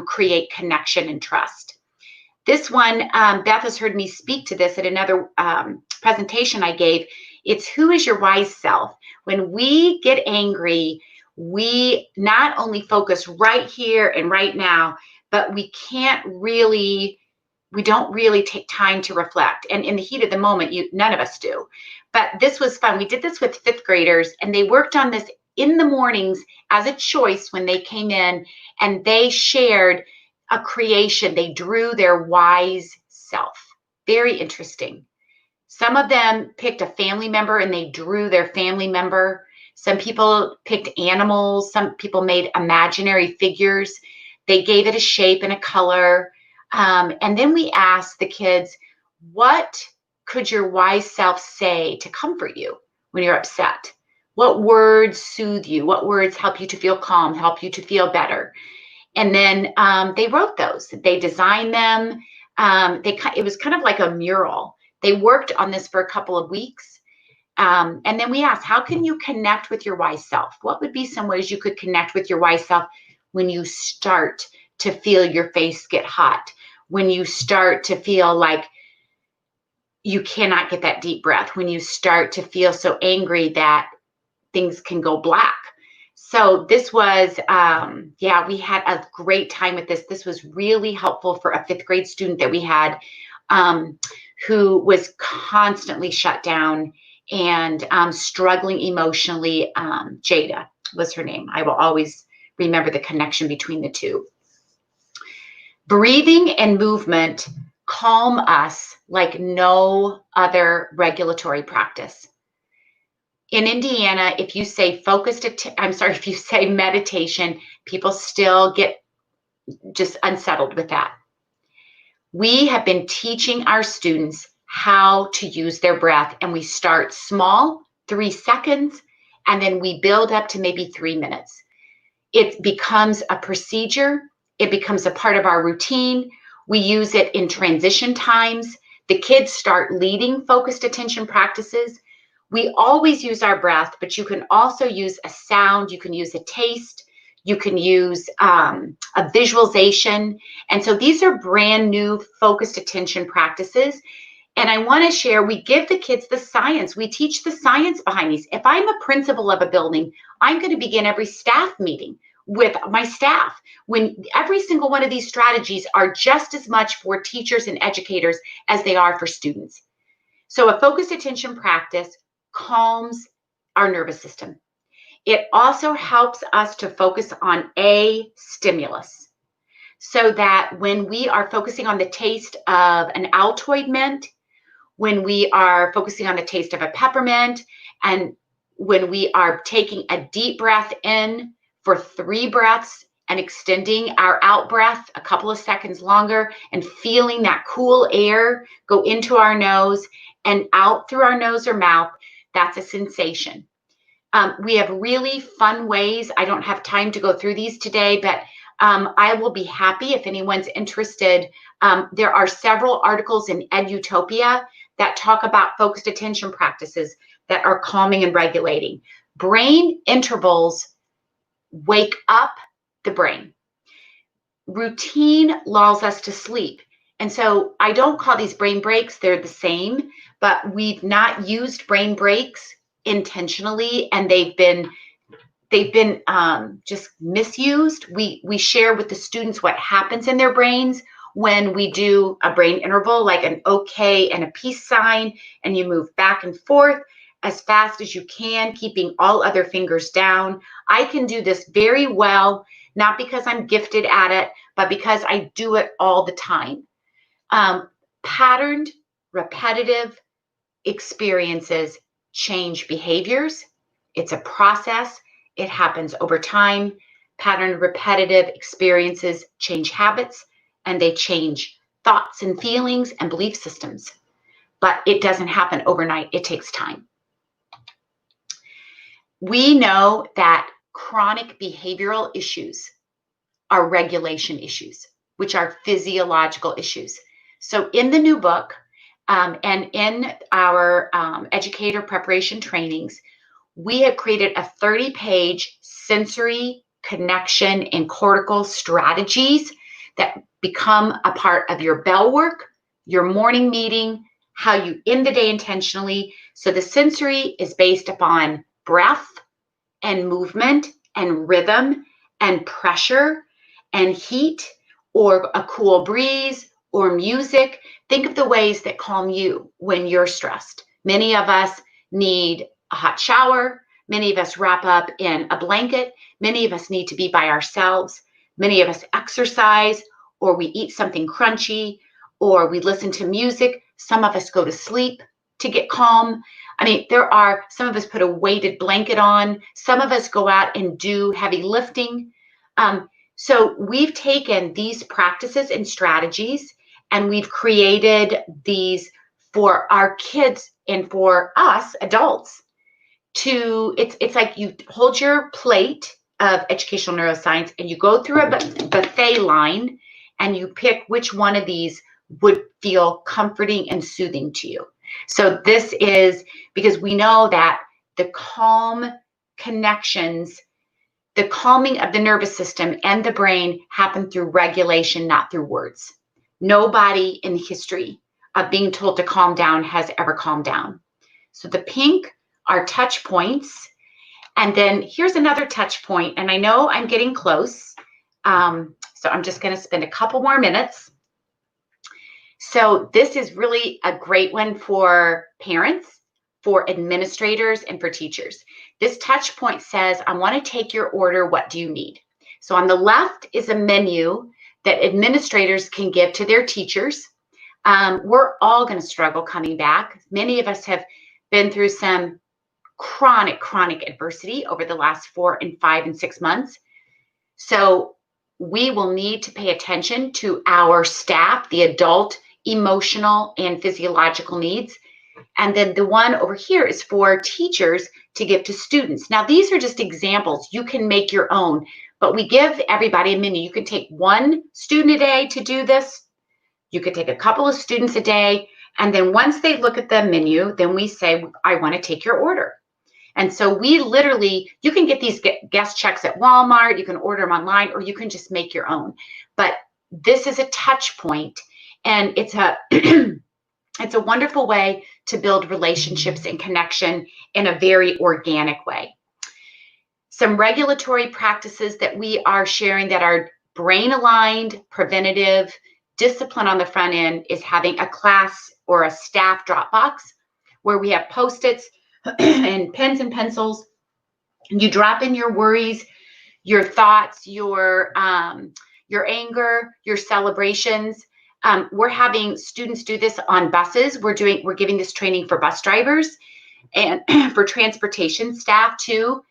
create connection and trust. This one, Beth has heard me speak to this at another presentation I gave. It's who is your wise self? When we get angry, we not only focus right here and right now, but we don't really take time to reflect. And in the heat of the moment, none of us do. But this was fun. We did this with fifth graders, and they worked on this in the mornings as a choice when they came in, and they shared a creation. They drew their wise self. Very interesting. Some of them picked a family member and they drew their family member. Some people picked animals. Some people made imaginary figures. They gave it a shape and a color. And then we asked the kids, what could your wise self say to comfort you when you're upset? What words soothe you? What words help you to feel calm, help you to feel better? And then they wrote those. They designed them. It was kind of like a mural. They worked on this for a couple of weeks. And then we asked, how can you connect with your wise self? What would be some ways you could connect with your wise self when you start to feel your face get hot? When you start to feel like you cannot get that deep breath? When you start to feel so angry that things can go black? So this was, we had a great time with this. This was really helpful for a fifth grade student that we had who was constantly shut down and struggling emotionally. Jada was her name. I will always remember the connection between the two. Breathing and movement calm us like no other regulatory practice. In Indiana, if you say if you say meditation, people still get just unsettled with that. We have been teaching our students how to use their breath, and we start small, 3 seconds, and then we build up to maybe 3 minutes. It becomes a procedure. It becomes a part of our routine. We use it in transition times. The kids start leading focused attention practices. We always use our breath, but you can also use a sound, you can use a taste, you can use a visualization. And so these are brand new focused attention practices. And I want to share, we give the kids the science. We teach the science behind these. If I'm a principal of a building, I'm going to begin every staff meeting with my staff when every single one of these strategies are just as much for teachers and educators as they are for students. So a focused attention practice calms our nervous system. It also helps us to focus on a stimulus so that when we are focusing on the taste of an Altoid mint, when we are focusing on the taste of a peppermint, and when we are taking a deep breath in for 3 breaths and extending our out breath a couple of seconds longer and feeling that cool air go into our nose and out through our nose or mouth, that's a sensation. We have really fun ways. I don't have time to go through these today, but I will be happy if anyone's interested. There are several articles in Edutopia that talk about focused attention practices that are calming and regulating. Brain intervals wake up the brain. Routine lulls us to sleep. And so I don't call these brain breaks, they're the same, but we've not used brain breaks intentionally, and they've been just misused. We share with the students what happens in their brains when we do a brain interval, like an okay and a peace sign, and you move back and forth as fast as you can, keeping all other fingers down. I can do this very well, not because I'm gifted at it, but because I do it all the time. Patterned, repetitive experiences change behaviors. It's a process. It happens over time. Patterned, repetitive experiences change habits, and they change thoughts and feelings and belief systems. But it doesn't happen overnight. It takes time. We know that chronic behavioral issues are regulation issues, which are physiological issues. So in the new book and in our educator preparation trainings, we have created a 30-page sensory connection and cortical strategies that become a part of your bell work, your morning meeting, how you end the day intentionally. So the sensory is based upon breath and movement and rhythm and pressure and heat or a cool breeze or music. Think of the ways that calm you when you're stressed. Many of us need a hot shower. Many of us wrap up in a blanket. Many of us need to be by ourselves. Many of us exercise, or we eat something crunchy, or we listen to music. Some of us go to sleep to get calm. I mean, some of us put a weighted blanket on. Some of us go out and do heavy lifting. So we've taken these practices and strategies, and we've created these for our kids and for us adults. It's like you hold your plate of educational neuroscience and you go through a buffet line and you pick which one of these would feel comforting and soothing to you. So this is because we know that the calm connections, the calming of the nervous system and the brain happen through regulation, not through words. Nobody in history of being told to calm down has ever calmed down. So the pink are touch points. And then here's another touch point. And I know I'm getting close. So I'm just going to spend a couple more minutes. So this is really a great one for parents, for administrators, and for teachers. This touch point says, I want to take your order. What do you need? So on the left is a menu that administrators can give to their teachers. We're all going to struggle coming back. Many of us have been through some chronic adversity over the last 4 and 5 and 6 months. So we will need to pay attention to our staff, the adult, emotional, and physiological needs. And then the one over here is for teachers to give to students. Now, these are just examples. You can make your own, but we give everybody a menu. You can take one student a day to do this, You could take a couple of students a day. And then once they look at the menu, then we say, I want to take your order. And so we literally, you can get these guest checks at Walmart, you can order them online, or you can just make your own. But this is a touch point, and it's a it's a wonderful way to build relationships and connection in a very organic way. Some regulatory practices that we are sharing that are brain aligned, preventative, discipline on the front end is having a class or a staff Dropbox where we have Post-its and pens and pencils. You drop in your worries, your thoughts, your anger, your celebrations. We're having students do this on buses. We're giving this training for bus drivers and for transportation staff too.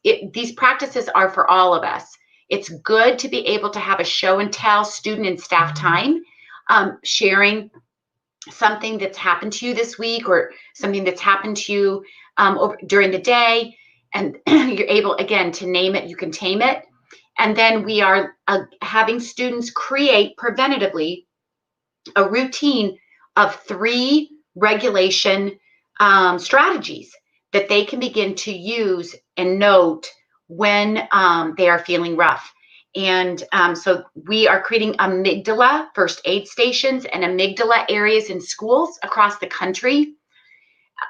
These practices are for all of us. It's good to be able to have a show and tell student and staff time, sharing something that's happened to you this week or something that's happened to you during the day. And you're able, again, to name it, you can tame it. And then we are having students create preventatively a routine of 3 regulation strategies that they can begin to use and note when they are feeling rough. And so we are creating amygdala first aid stations and amygdala areas in schools across the country.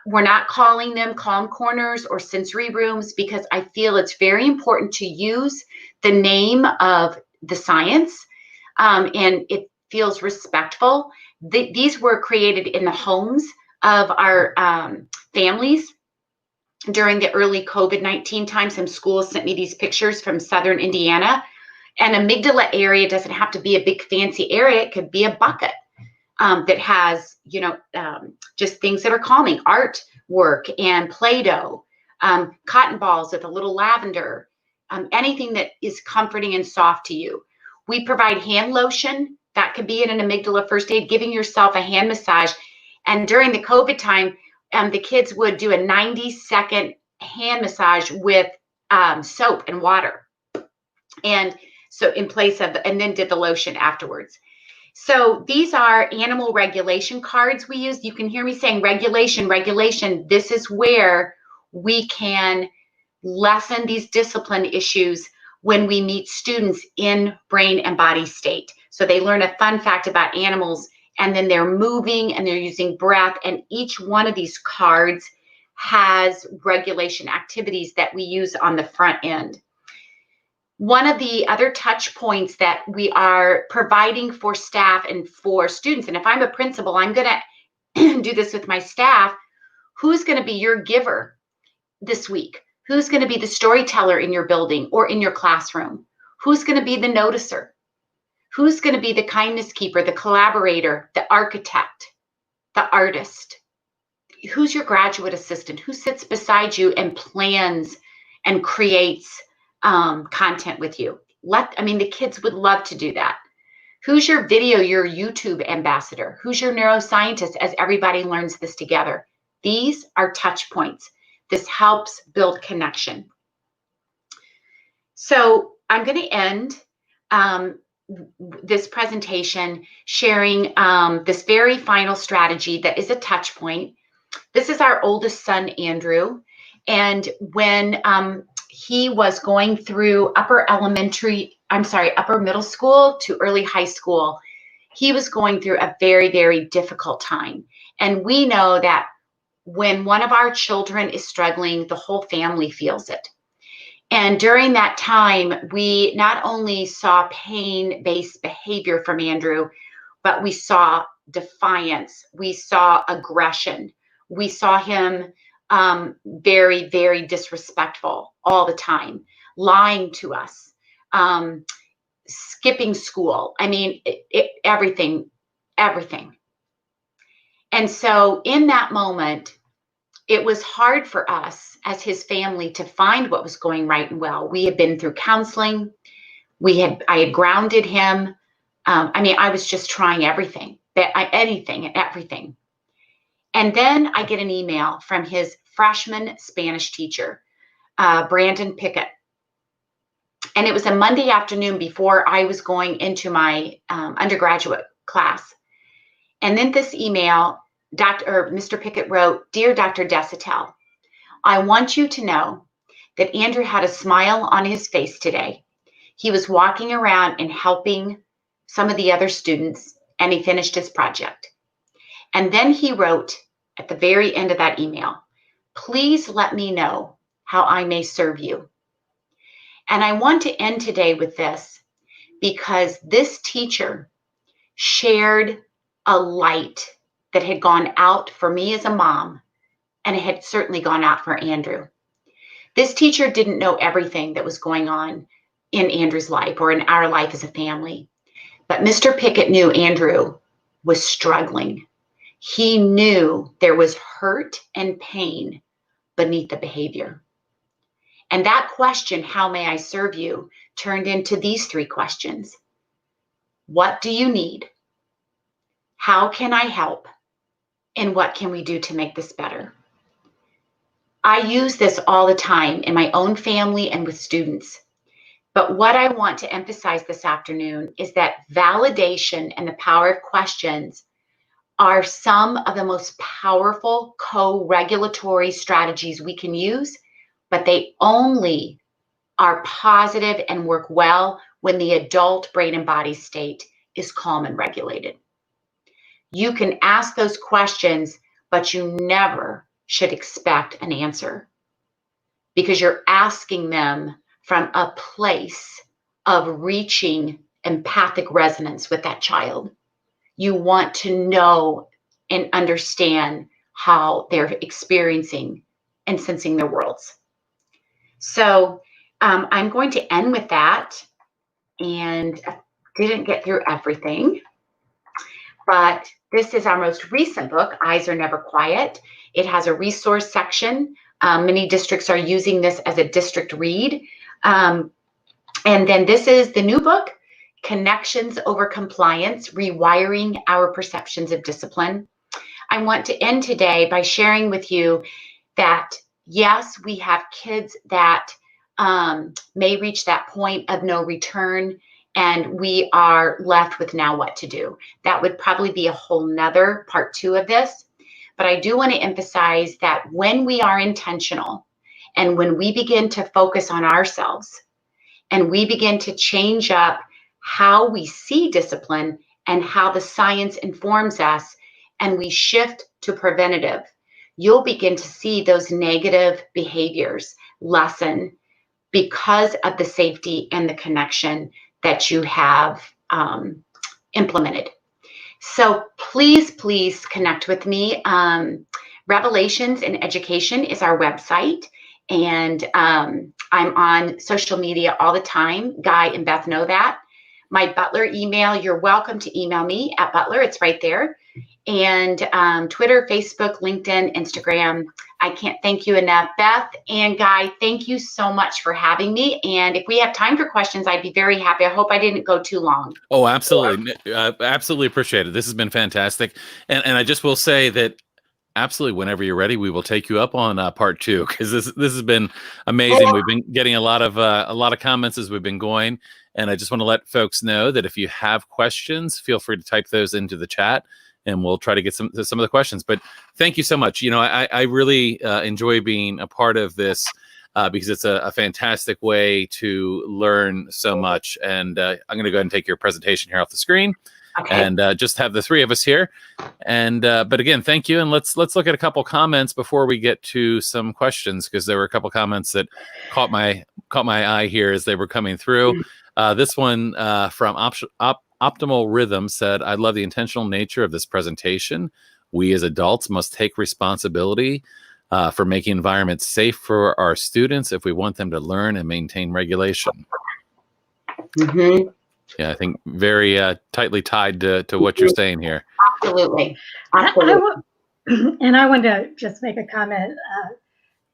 We're not calling them calm corners or sensory rooms because I feel it's very important to use the name of the science, and it feels respectful. These were created in the homes of our families during the early COVID-19 time. Some schools sent me these pictures from Southern Indiana. An amygdala area doesn't have to be a big fancy area. It could be a bucket that has, just things that are calming, artwork and Play-Doh, cotton balls with a little lavender, anything that is comforting and soft to you. We provide hand lotion. That could be in an amygdala first aid, giving yourself a hand massage. And during the COVID time, the kids would do a 90-second hand massage with soap and water. And so in place of, and then did the lotion afterwards. So these are animal regulation cards we use. You can hear me saying regulation, regulation. This is where we can lessen these discipline issues when we meet students in brain and body state. So they learn a fun fact about animals, and then they're moving and they're using breath. And each one of these cards has regulation activities that we use on the front end. One of the other touch points that we are providing for staff and for students, and if I'm a principal, I'm going to do this with my staff, who's going to be your giver this week? Who's going to be the storyteller in your building or in your classroom? Who's going to be the noticer? Who's going to be the kindness keeper, the collaborator, the architect, the artist? Who's your graduate assistant? Who sits beside you and plans and creates content with you? The kids would love to do that. Who's your YouTube ambassador? Who's your neuroscientist as everybody learns this together? These are touch points. This helps build connection. So I'm going to end this presentation sharing this very final strategy that is a touch point. This is our oldest son, Andrew. And when he was going through upper middle school to early high school, he was going through a very, very difficult time. And we know that when one of our children is struggling, the whole family feels it. And during that time, we not only saw pain-based behavior from Andrew, but we saw defiance, we saw aggression, we saw him very, very disrespectful all the time, lying to us, skipping school. Everything. And so in that moment, it was hard for us as his family to find what was going right and well. We had been through counseling. I had grounded him. I was just trying anything and everything. And then I get an email from his freshman Spanish teacher, Brandon Pickett. And it was a Monday afternoon before I was going into my undergraduate class. And then this email, Mr. Pickett wrote, "Dear Dr. Desitel, I want you to know that Andrew had a smile on his face today. He was walking around and helping some of the other students, and he finished his project." And then he wrote at the very end of that email, "Please let me know how I may serve you." And I want to end today with this because this teacher shared a light that had gone out for me as a mom, and it had certainly gone out for Andrew. This teacher didn't know everything that was going on in Andrew's life or in our life as a family, but Mr. Pickett knew Andrew was struggling. He knew there was hurt and pain beneath the behavior. And that question, "How may I serve you?" turned into these 3 questions. What do you need? How can I help? And what can we do to make this better? I use this all the time in my own family and with students. But what I want to emphasize this afternoon is that validation and the power of questions are some of the most powerful co-regulatory strategies we can use, but they only are positive and work well when the adult brain and body state is calm and regulated. You can ask those questions, but you never should expect an answer because you're asking them from a place of reaching empathic resonance with that child. You want to know and understand how they're experiencing and sensing their worlds. So I'm going to end with that, and I didn't get through everything, but this is our most recent book, Eyes Are Never Quiet. It has a resource section. Many districts are using this as a district read. And then this is the new book, Connections Over Compliance, Rewiring Our Perceptions of Discipline. I want to end today by sharing with you that, yes, we have kids that may reach that point of no return, and we are left with now what to do. That would probably be a whole nother part 2 of this. But I do want to emphasize that when we are intentional and when we begin to focus on ourselves and we begin to change up how we see discipline and how the science informs us, and we shift to preventative, you'll begin to see those negative behaviors lessen because of the safety and the connection that you have implemented. So please, please connect with me. Revelations in Education is our website, and I'm on social media all the time. Guy and Beth know that. My Butler email, you're welcome to email me at Butler. It's right there. And Twitter, Facebook, LinkedIn, Instagram. I can't thank you enough. Beth and Guy, thank you so much for having me. And if we have time for questions, I'd be very happy. I hope I didn't go too long. Oh, absolutely. Absolutely appreciate it. This has been fantastic. And I just will say that absolutely, whenever you're ready, we will take you up on part 2, because this has been amazing. We've been getting a lot of comments as we've been going. And I just want to let folks know that if you have questions, feel free to type those into the chat, and we'll try to get some of the questions. But thank you so much. You know, I really enjoy being a part of this because it's a fantastic way to learn so much. And I'm going to go ahead and take your presentation here off the screen. Okay. And just have the 3 of us here. And but again, thank you. And let's look at a couple comments before we get to some questions, because there were a couple comments that caught my eye here as they were coming through. This one from Optimal Rhythm said, "I love the intentional nature of this presentation. We as adults must take responsibility for making environments safe for our students if we want them to learn and maintain regulation." Mm-hmm. Yeah, I think very tightly tied to what you're saying here. Absolutely. And I want to just make a comment.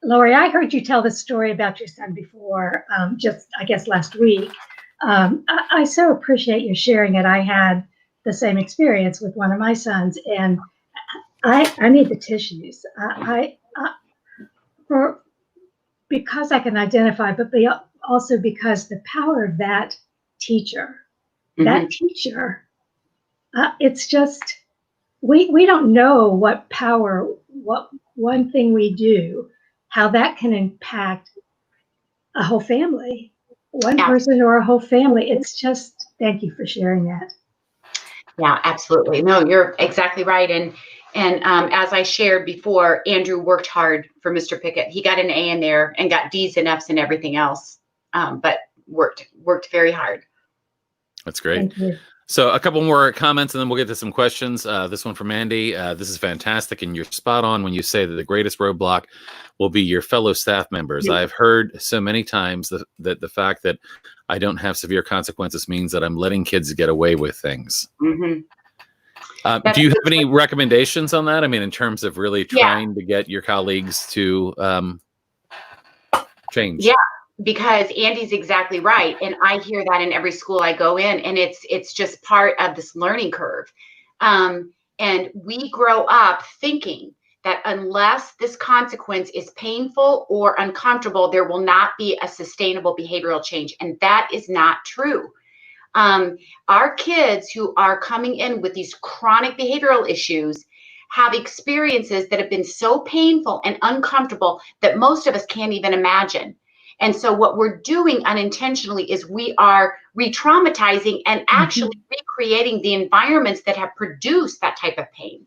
Lori, I heard you tell the story about your son before, just, I guess, last week. I so appreciate you sharing it. I had the same experience with one of my sons, and I need the tissues. Because I can identify, but also because the power of that teacher, that teacher It's just, we don't know what power, what one thing we do, how that can impact a whole family, one Yeah. person or a whole family. It's just, thank you for sharing that. Yeah, absolutely. No, you're exactly right. And as I shared before, Andrew worked hard for Mr. Pickett. He got an A in there and got D's and F's and everything else, but worked very hard. That's great. Thank you. So a couple more comments and then we'll get to some questions. This one from Andy. This is fantastic. And you're spot on when you say that the greatest roadblock will be your fellow staff members. Yeah. I've heard so many times that the fact that I don't have severe consequences means that I'm letting kids get away with things. Mm-hmm. Do you have any recommendations on that? I mean, in terms of really trying to get your colleagues to change? Yeah. Because Andy's exactly right. And I hear that in every school I go in, and it's just part of this learning curve. And we grow up thinking that unless this consequence is painful or uncomfortable, there will not be a sustainable behavioral change. And that is not true. Our kids who are coming in with these chronic behavioral issues have experiences that have been so painful and uncomfortable that most of us can't even imagine. And so what we're doing unintentionally is we are re-traumatizing and actually recreating the environments that have produced that type of pain.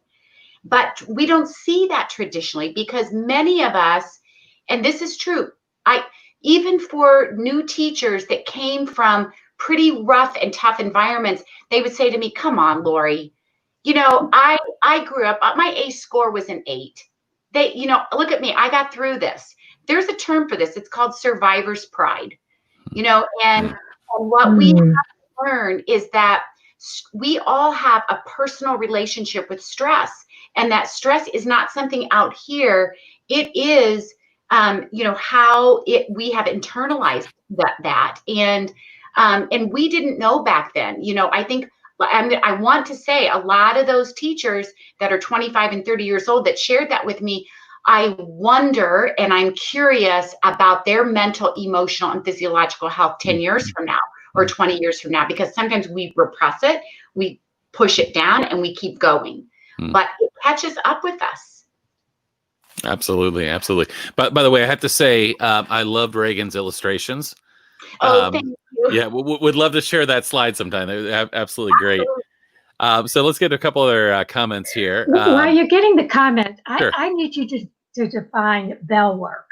But we don't see that traditionally because many of us, and this is true, even for new teachers that came from pretty rough and tough environments, they would say to me, come on, Lori, you know, I grew up, my ACE score was an 8. Look at me, I got through this. There's a term for this. It's called survivor's pride, and what we have to learn is that we all have a personal relationship with stress, and that stress is not something out here. It is, how we have internalized that. And we didn't know back then, I think, I want to say a lot of those teachers that are 25 and 30 years old that shared that with me, I wonder, and I'm curious about their mental, emotional, and physiological health 10 years from now or 20 years from now, because sometimes we repress it, we push it down, and we keep going. But it catches up with us. Absolutely. Absolutely. But by the way, I have to say, I loved Reagan's illustrations. Oh, thank you. Yeah, we'd love to share that slide sometime. They're absolutely great. So let's get a couple other comments here. While you're getting the comment, Sure. I need you to define bell work,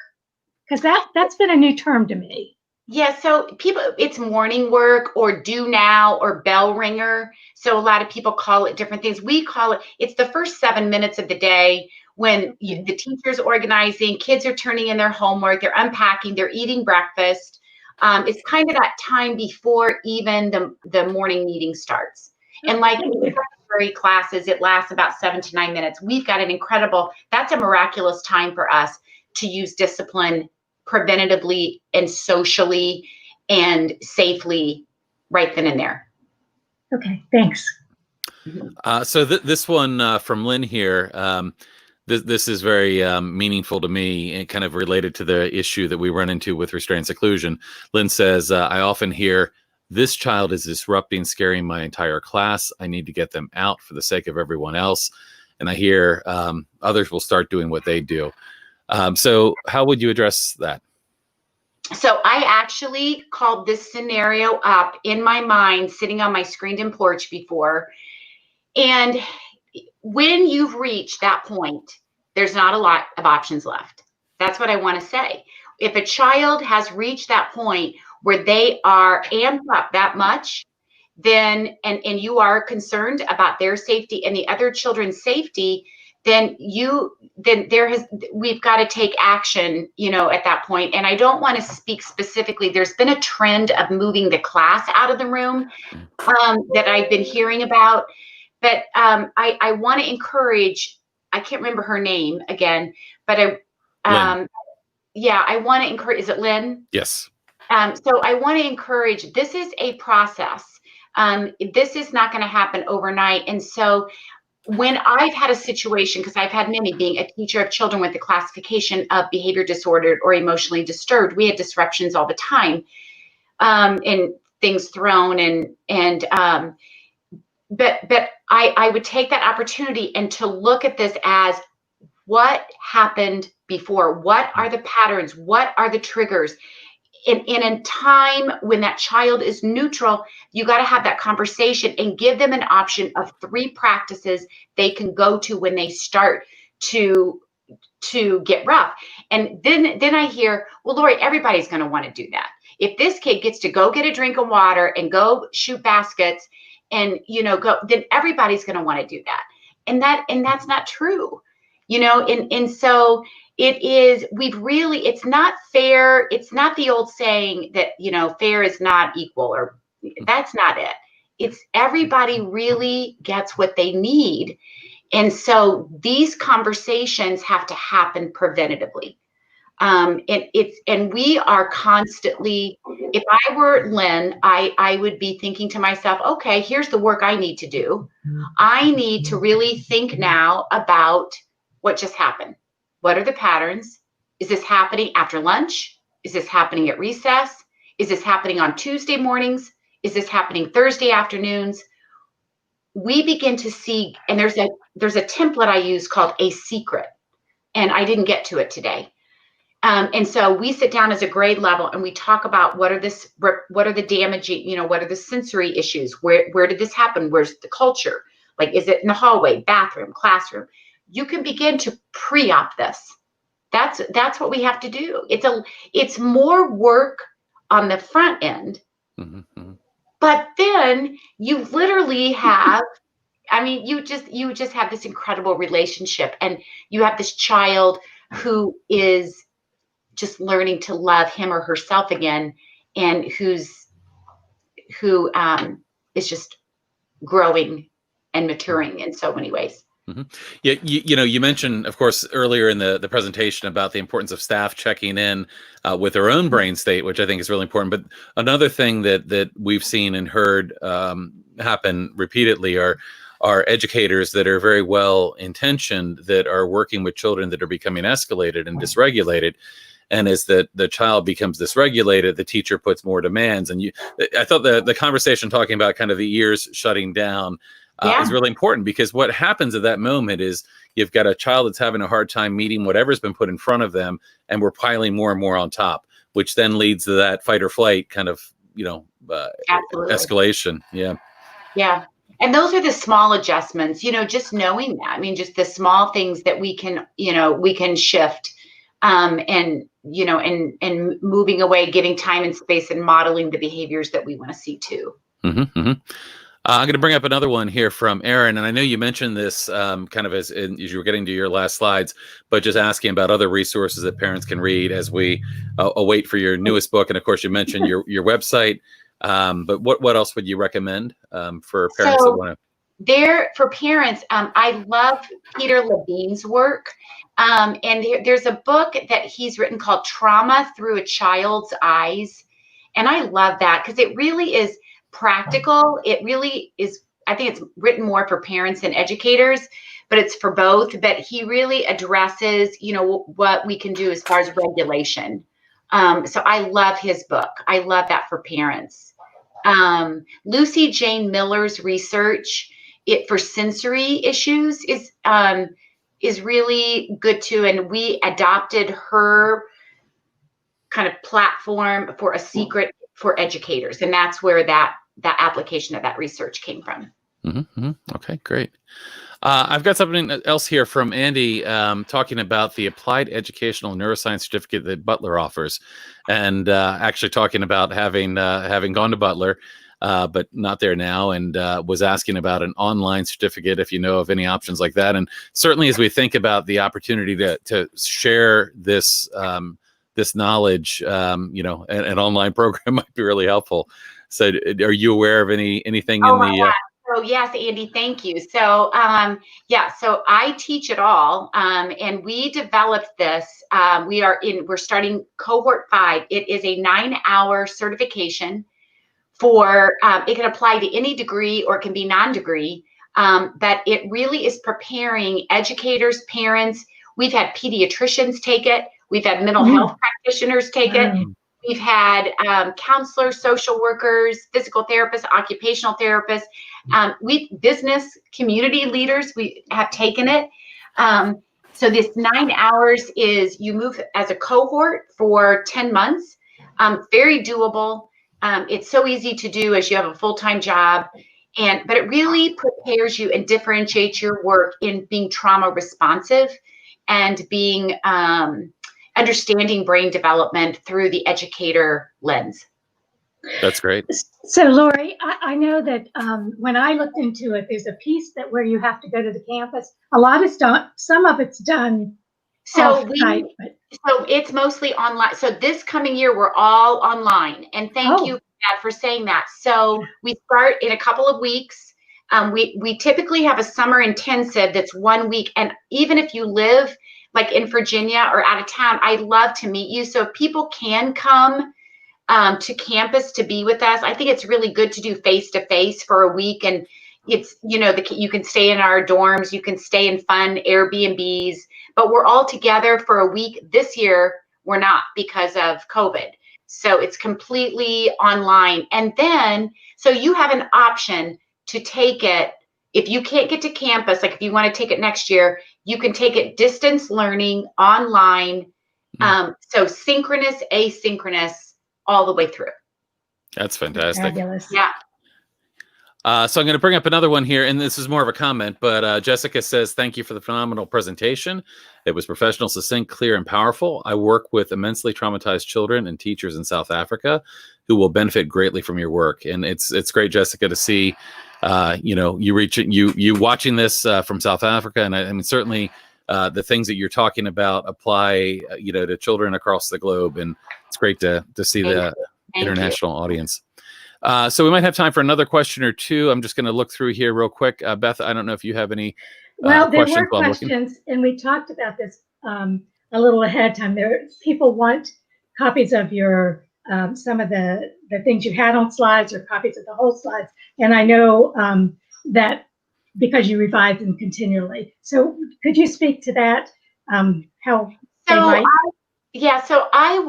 because that's been a new term to me. Yeah, so it's morning work or do now or bell ringer. So a lot of people call it different things. We call it's the first 7 minutes of the day when the teacher's organizing, kids are turning in their homework, they're unpacking, they're eating breakfast. It's kind of that time before even the morning meeting starts. And like in secondary classes, it lasts about 7 to 9 minutes. We've got that's a miraculous time for us to use discipline preventatively and socially and safely right then and there. Okay, thanks. So this one from Lynn here, this is very meaningful to me and kind of related to the issue that we run into with restraint seclusion. Lynn says, I often hear, this child is disrupting, scaring my entire class. I need to get them out for the sake of everyone else. And I hear others will start doing what they do. So how would you address that? So I actually called this scenario up in my mind, sitting on my screened-in porch before. And when you've reached that point, there's not a lot of options left. That's what I want to say. If a child has reached that point where they are amped up that much, then, and you are concerned about their safety and the other children's safety, then we've got to take action, at that point. And I don't want to speak specifically. There's been a trend of moving the class out of the room that I've been hearing about. But I want to encourage, I can't remember her name again, but I want to encourage, is it Lynn? Yes. So I want to encourage, this is a process. This is not going to happen overnight. And so when I've had a situation, because I've had many, being a teacher of children with the classification of behavior disordered or emotionally disturbed, we had disruptions all the time, and things thrown, and I would take that opportunity and to look at this as what happened before. What are the patterns? What are the triggers? In a time when that child is neutral, you got to have that conversation and give them an option of 3 practices they can go to when they start to get rough. And then I hear, well, Lori, everybody's going to want to do that. If this kid gets to go get a drink of water and go shoot baskets and, go, then everybody's going to want to do that. And that's not true, and so it is, it's not fair. It's not the old saying that, fair is not equal, or that's not it. It's everybody really gets what they need. And so these conversations have to happen preventatively. And we are constantly, if I were Lynn, I would be thinking to myself, okay, here's the work I need to do. I need to really think now about what just happened. What are the patterns? Is this happening after lunch? Is this happening at recess? Is this happening on Tuesday mornings? Is this happening Thursday afternoons? We begin to see, and there's a template I use called A Secret, and I didn't get to it today. And so we sit down as a grade level and we talk about what are the damaging, what are the sensory issues? Where did this happen? Where's the culture? Like, is it in the hallway, bathroom, classroom? You can begin to pre-op this. That's what we have to do. It's more work on the front end, Mm-hmm. but then you literally have, you just have this incredible relationship, and you have this child who is just learning to love him or herself again, and who is just growing and maturing in so many ways. Mm-hmm. Yeah, you mentioned, of course, earlier in the presentation about the importance of staff checking in with their own brain state, which I think is really important. But another thing that we've seen and heard happen repeatedly are educators that are very well intentioned that are working with children that are becoming escalated and dysregulated. And as the child becomes dysregulated, the teacher puts more demands. And I thought the conversation talking about kind of the ears shutting down is really important, because what happens at that moment is you've got a child that's having a hard time meeting whatever's been put in front of them, and we're piling more and more on top, which then leads to that fight or flight kind of, escalation. Yeah. Yeah. And those are the small adjustments, just knowing that. Just the small things that we can shift, and moving away, giving time and space, and modeling the behaviors that we want to see too. Mm-hmm, mm-hmm. I'm going to bring up another one here from Aaron, and I know you mentioned this kind of as you were getting to your last slides, but just asking about other resources that parents can read as we await for your newest book. And of course, you mentioned your website, but what else would you recommend for parents that want to? For parents, I love Peter Levine's work, and there's a book that he's written called Trauma Through a Child's Eyes, and I love that because it really is practical. It really is. I think it's written more for parents and educators, but it's for both. But he really addresses, what we can do as far as regulation. So I love his book. I love that for parents. Lucy Jane Miller's research for sensory issues is really good too. And we adopted her kind of platform for A Secret for educators, and that's where that application of that research came from. Mm-hmm, mm-hmm. Okay, great. I've got something else here from Andy talking about the Applied Educational Neuroscience Certificate that Butler offers, and actually talking about having gone to Butler, but not there now, and was asking about an online certificate, if you know of any options like that. And certainly as we think about the opportunity to share this knowledge, an online program might be really helpful. So are you aware of anything in the... So yes, Andy, thank you. So so I teach it all, and we developed this. We're starting cohort 5. It is a 9-hour certification for, it can apply to any degree or it can be non-degree, but it really is preparing educators, parents. We've had pediatricians take it. We've had mental health practitioners take it. We've had counselors, social workers, physical therapists, occupational therapists, Business community leaders, we have taken it. So this 9 hours is, you move as a cohort for 10 months, very doable. It's so easy to do as you have a full-time job, but it really prepares you and differentiates your work in being trauma responsive and being understanding brain development through the educator lens. That's great. So Lori, I know that when I looked into it, there's a piece that where you have to go to the campus. A lot is done. Some of it's done. So it's mostly online. So this coming year, we're all online. And thank you for saying that. So we start in a couple of weeks. We typically have a summer intensive that's 1 week. And even if you live like in Virginia or out of town, I'd love to meet you. So if people can come to campus to be with us, I think it's really good to do face-to-face for a week. And it's, you can stay in our dorms, you can stay in fun Airbnbs, but we're all together for a week. This year, we're not because of COVID. So it's completely online. And then, so you have an option to take it. If you can't get to campus, like if you want to take it next year, you can take it distance learning online. So synchronous, asynchronous, all the way through. That's fantastic. Fabulous. Yeah. So I'm going to bring up another one here, and this is more of a comment, but Jessica says, thank you for the phenomenal presentation. It was professional, succinct, clear, and powerful. I work with immensely traumatized children and teachers in South Africa who will benefit greatly from your work. And it's great, Jessica, to see, you watching this from South Africa. And I mean, certainly the things that you're talking about apply, to children across the globe. And it's great to see the international audience. So we might have time for another question or two. I'm just going to look through here real quick. Beth, I don't know if you have any Well, there questions. were questions, and we talked about this a little ahead of time. People want copies of your some of the things you had on slides, or copies of the whole slides. And I know that because you revise them continually. So could you speak to that? How they might? So I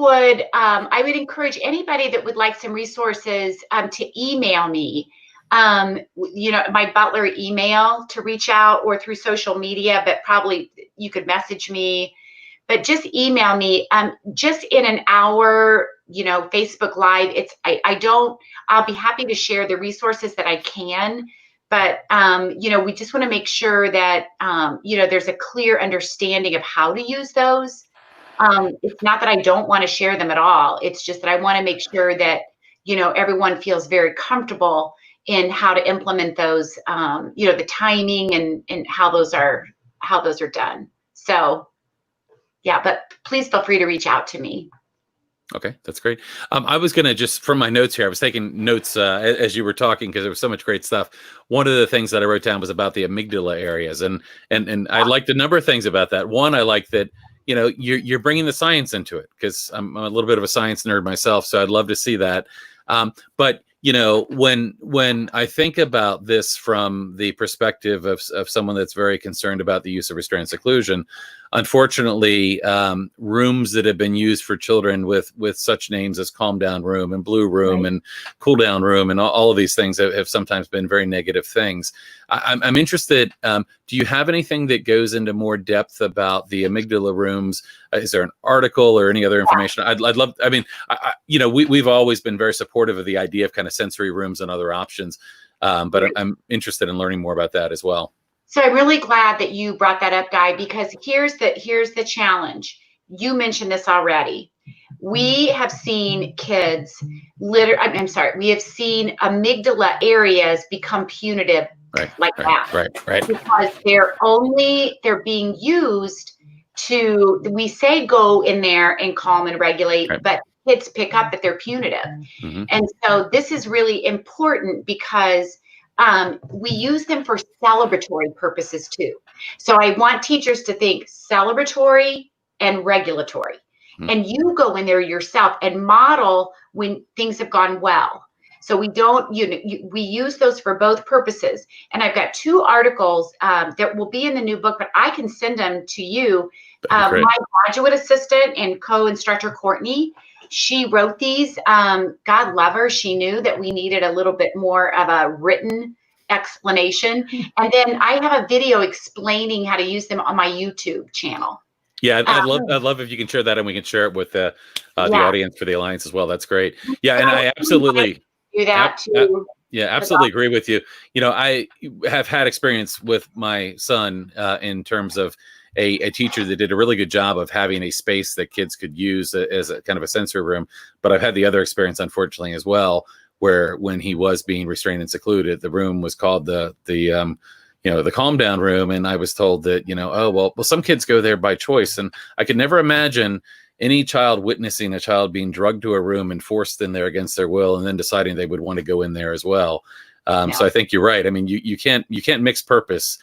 would encourage anybody that would like some resources to email me, my Butler email to reach out, or through social media, but probably you could message me, but just email me, just in an hour, Facebook Live. I'll be happy to share the resources that I can, but, we just want to make sure that, there's a clear understanding of how to use those. It's not that I don't want to share them at all. It's just that I want to make sure that, everyone feels very comfortable in how to implement those, the timing and how those are done. So, yeah, but please feel free to reach out to me. Okay, that's great. I was going to just, from my notes here, I was taking notes as you were talking, because there was so much great stuff. One of the things that I wrote down was about the amygdala areas. And I liked a number of things about that. One, I like that, you're bringing the science into it, because I'm a little bit of a science nerd myself, so I'd love to see that. But when I think about this from the perspective of someone that's very concerned about the use of restraint seclusion, unfortunately, rooms that have been used for children with such names as Calm Down Room and Blue Room and Cool Down Room and all of these things have sometimes been very negative things. I'm interested, do you have anything that goes into more depth about the amygdala rooms? Is there an article or any other information? I'd love, we've always been very supportive of the idea of kind of sensory rooms and other options, but I'm interested in learning more about that as well. So I'm really glad that you brought that up, Guy, because here's the challenge. You mentioned this already. We have seen kids we have seen amygdala areas become punitive that. Because they're being used to, we say go in there and calm and regulate, but kids pick up that they're punitive. Mm-hmm. And so this is really important because we use them for celebratory purposes too. So I want teachers to think celebratory and regulatory. Mm-hmm. And you go in there yourself and model when things have gone well. So we don't, we use those for both purposes. And I've got 2 articles that will be in the new book, but I can send them to you. My graduate assistant and co-instructor, Courtney, she wrote these. God love her. She knew that we needed a little bit more of a written explanation. And then I have a video explaining how to use them on my YouTube channel. Yeah, I'd love if you can share that, and we can share it with the audience for the Alliance as well. That's great. Yeah, and I absolutely do that too. Yeah, absolutely agree with you. I have had experience with my son in terms of a teacher that did a really good job of having a space that kids could use as a kind of a sensory room. But I've had the other experience, unfortunately, as well, where when he was being restrained and secluded, the room was called the calm down room. And I was told that, oh, well, some kids go there by choice. And I could never imagine any child witnessing a child being drugged to a room and forced in there against their will, and then deciding they would want to go in there as well. So I think you're right. I mean, you can't mix purpose.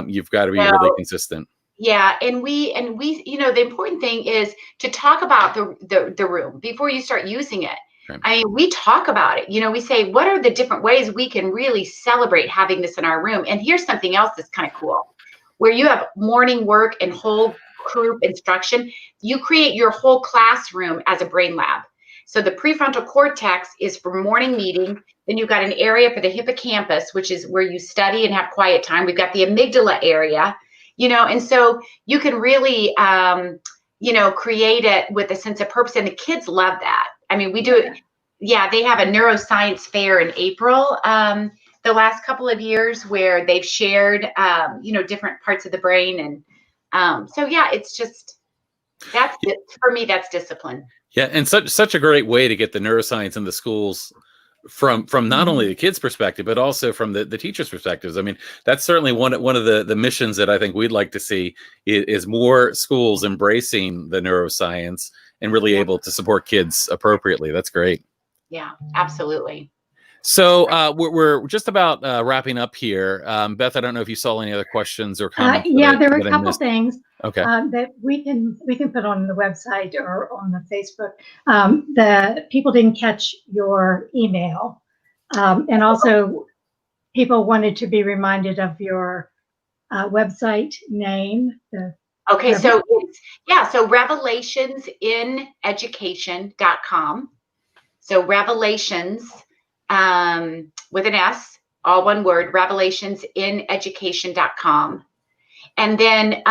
You've got to be really consistent. Yeah, and we, the important thing is to talk about the room before you start using it. Right. I mean, we talk about it. We say, what are the different ways we can really celebrate having this in our room? And here's something else that's kind of cool, where you have morning work and whole group instruction. You create your whole classroom as a brain lab. So the prefrontal cortex is for morning meeting. Then you've got an area for the hippocampus, which is where you study and have quiet time. We've got the amygdala area, and so you can really, create it with a sense of purpose. And the kids love that. I mean, we do it. Yeah, they have a neuroscience fair in April the last couple of years where they've shared, different parts of the brain. And so, yeah, it's just, for me, that's discipline. Yeah, and such a great way to get the neuroscience in the schools from not only the kids' perspective, but also from the teachers' perspectives. I mean, that's certainly one of the missions that I think we'd like to see is more schools embracing the neuroscience and really able to support kids appropriately. That's great. Yeah, absolutely. So we're just about wrapping up here. Beth, I don't know if you saw any other questions or comments. There were a couple things that we can put on the website or on the Facebook. The people didn't catch your email, and also people wanted to be reminded of your website name. So revelationsineducation.com. So Revelations with an S, all one word, revelationsineducation.com. And then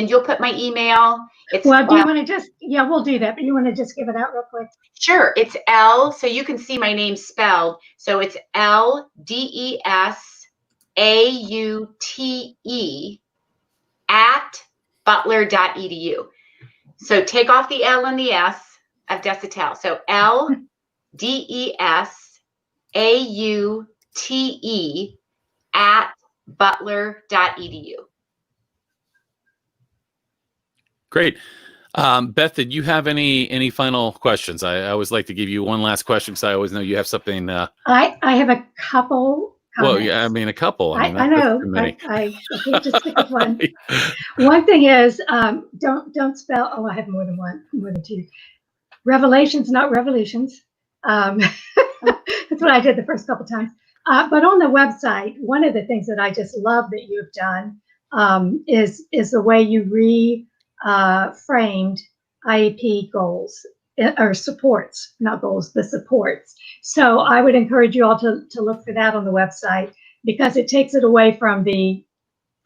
you'll put my email. Do you want to just, we'll do that, but you want to just give it out real quick? Sure. It's L, so you can see my name spelled. So it's LDESAUTE at butler.edu. So take off the L and the S of Desitel. So LDESAUTE at butler.edu. Great. Beth, did you have any final questions? I always like to give you one last question because I always know you have something. I have a couple comments. Well, yeah, I mean, a couple. I know. I can't just stick with one. One thing is, don't spell. Oh, I have more than two. Revelations, not revolutions. That's what I did the first couple times. But on the website, one of the things that I just love that you've done is the way you framed IEP goals or supports, not goals, the supports. So I would encourage you all to look for that on the website, because it takes it away from the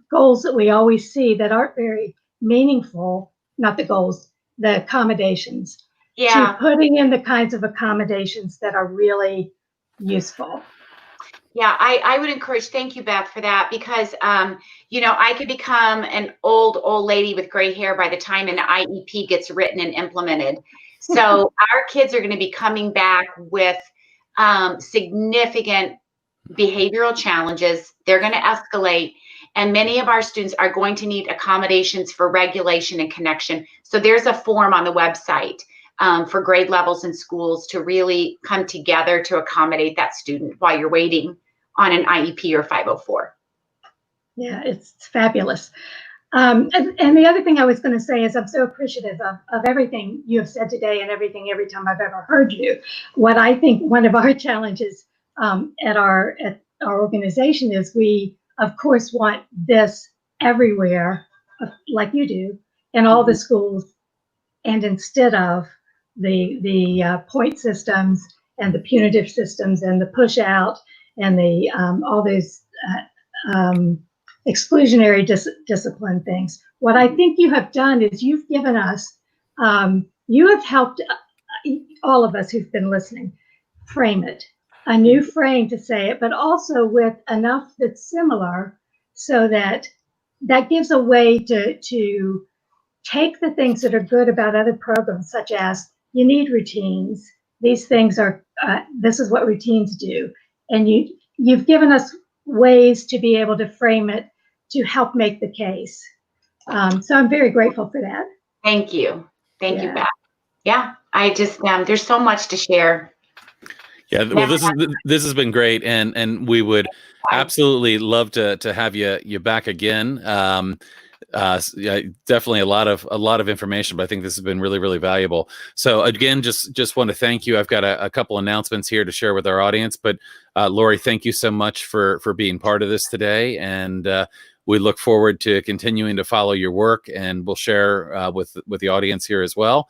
goals that we always see that aren't very meaningful, not the goals, the accommodations. Yeah. To putting in the kinds of accommodations that are really useful. Yeah, I would encourage, thank you, Beth, for that, because, I could become an old lady with gray hair by the time an IEP gets written and implemented. So our kids are going to be coming back with significant behavioral challenges. They're going to escalate, and many of our students are going to need accommodations for regulation and connection. So there's a form on the website for grade levels in schools to really come together to accommodate that student while you're waiting on an IEP or 504. Yeah, it's fabulous. And the other thing I was going to say is I'm so appreciative of everything you have said today and every time I've ever heard you. What I think one of our challenges at our organization is we, of course, want this everywhere, like you do, in all the schools, and instead of the point systems and the punitive systems and the push out and the all those exclusionary discipline things. What I think you have done is you've given us, you have helped all of us who've been listening frame it, a new frame to say it, but also with enough that's similar so that that gives a way to take the things that are good about other programs, such as you need routines. These things are, this is what routines do. And you've given us ways to be able to frame it to help make the case. So I'm very grateful for that. Thank you. Thank you, Beth. Yeah, I just, there's so much to share. Yeah, well, this has been great, and we would absolutely love to have you back again. Yeah, definitely a lot of information, but I think this has been really, really valuable. So again, just want to thank you. I've got a couple announcements here to share with our audience, but Lori, thank you so much for being part of this today, and we look forward to continuing to follow your work, and we'll share with the audience here as well.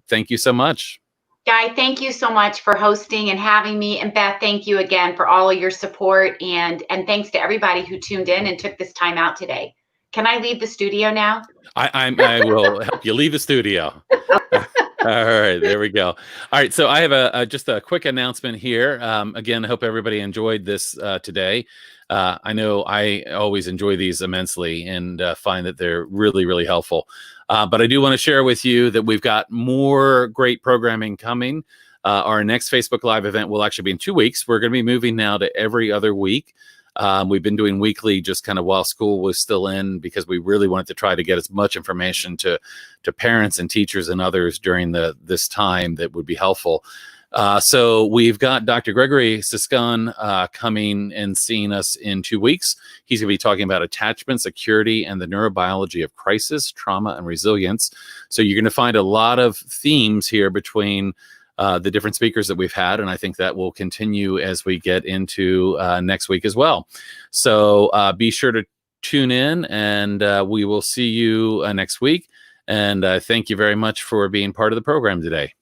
Thank you so much. Guy, thank you so much for hosting and having me. And Beth, thank you again for all of your support. And thanks to everybody who tuned in and took this time out today. Can I leave the studio now? I will help you leave the studio. All right, there we go. All right, so I have just a quick announcement here. Again, I hope everybody enjoyed this today. I know I always enjoy these immensely and find that they're really, really helpful. But I do want to share with you that we've got more great programming coming. Our next Facebook Live event will actually be in 2 weeks. We're going to be moving now to every other week. We've been doing weekly just kind of while school was still in, because we really wanted to try to get as much information to parents and teachers and others during this time that would be helpful. So we've got Dr. Gregory Siscon coming and seeing us in 2 weeks. He's going to be talking about attachment, security, and the neurobiology of crisis, trauma, and resilience. So you're going to find a lot of themes here between the different speakers that we've had, and I think that will continue as we get into next week as well. So be sure to tune in, and we will see you next week. And thank you very much for being part of the program today.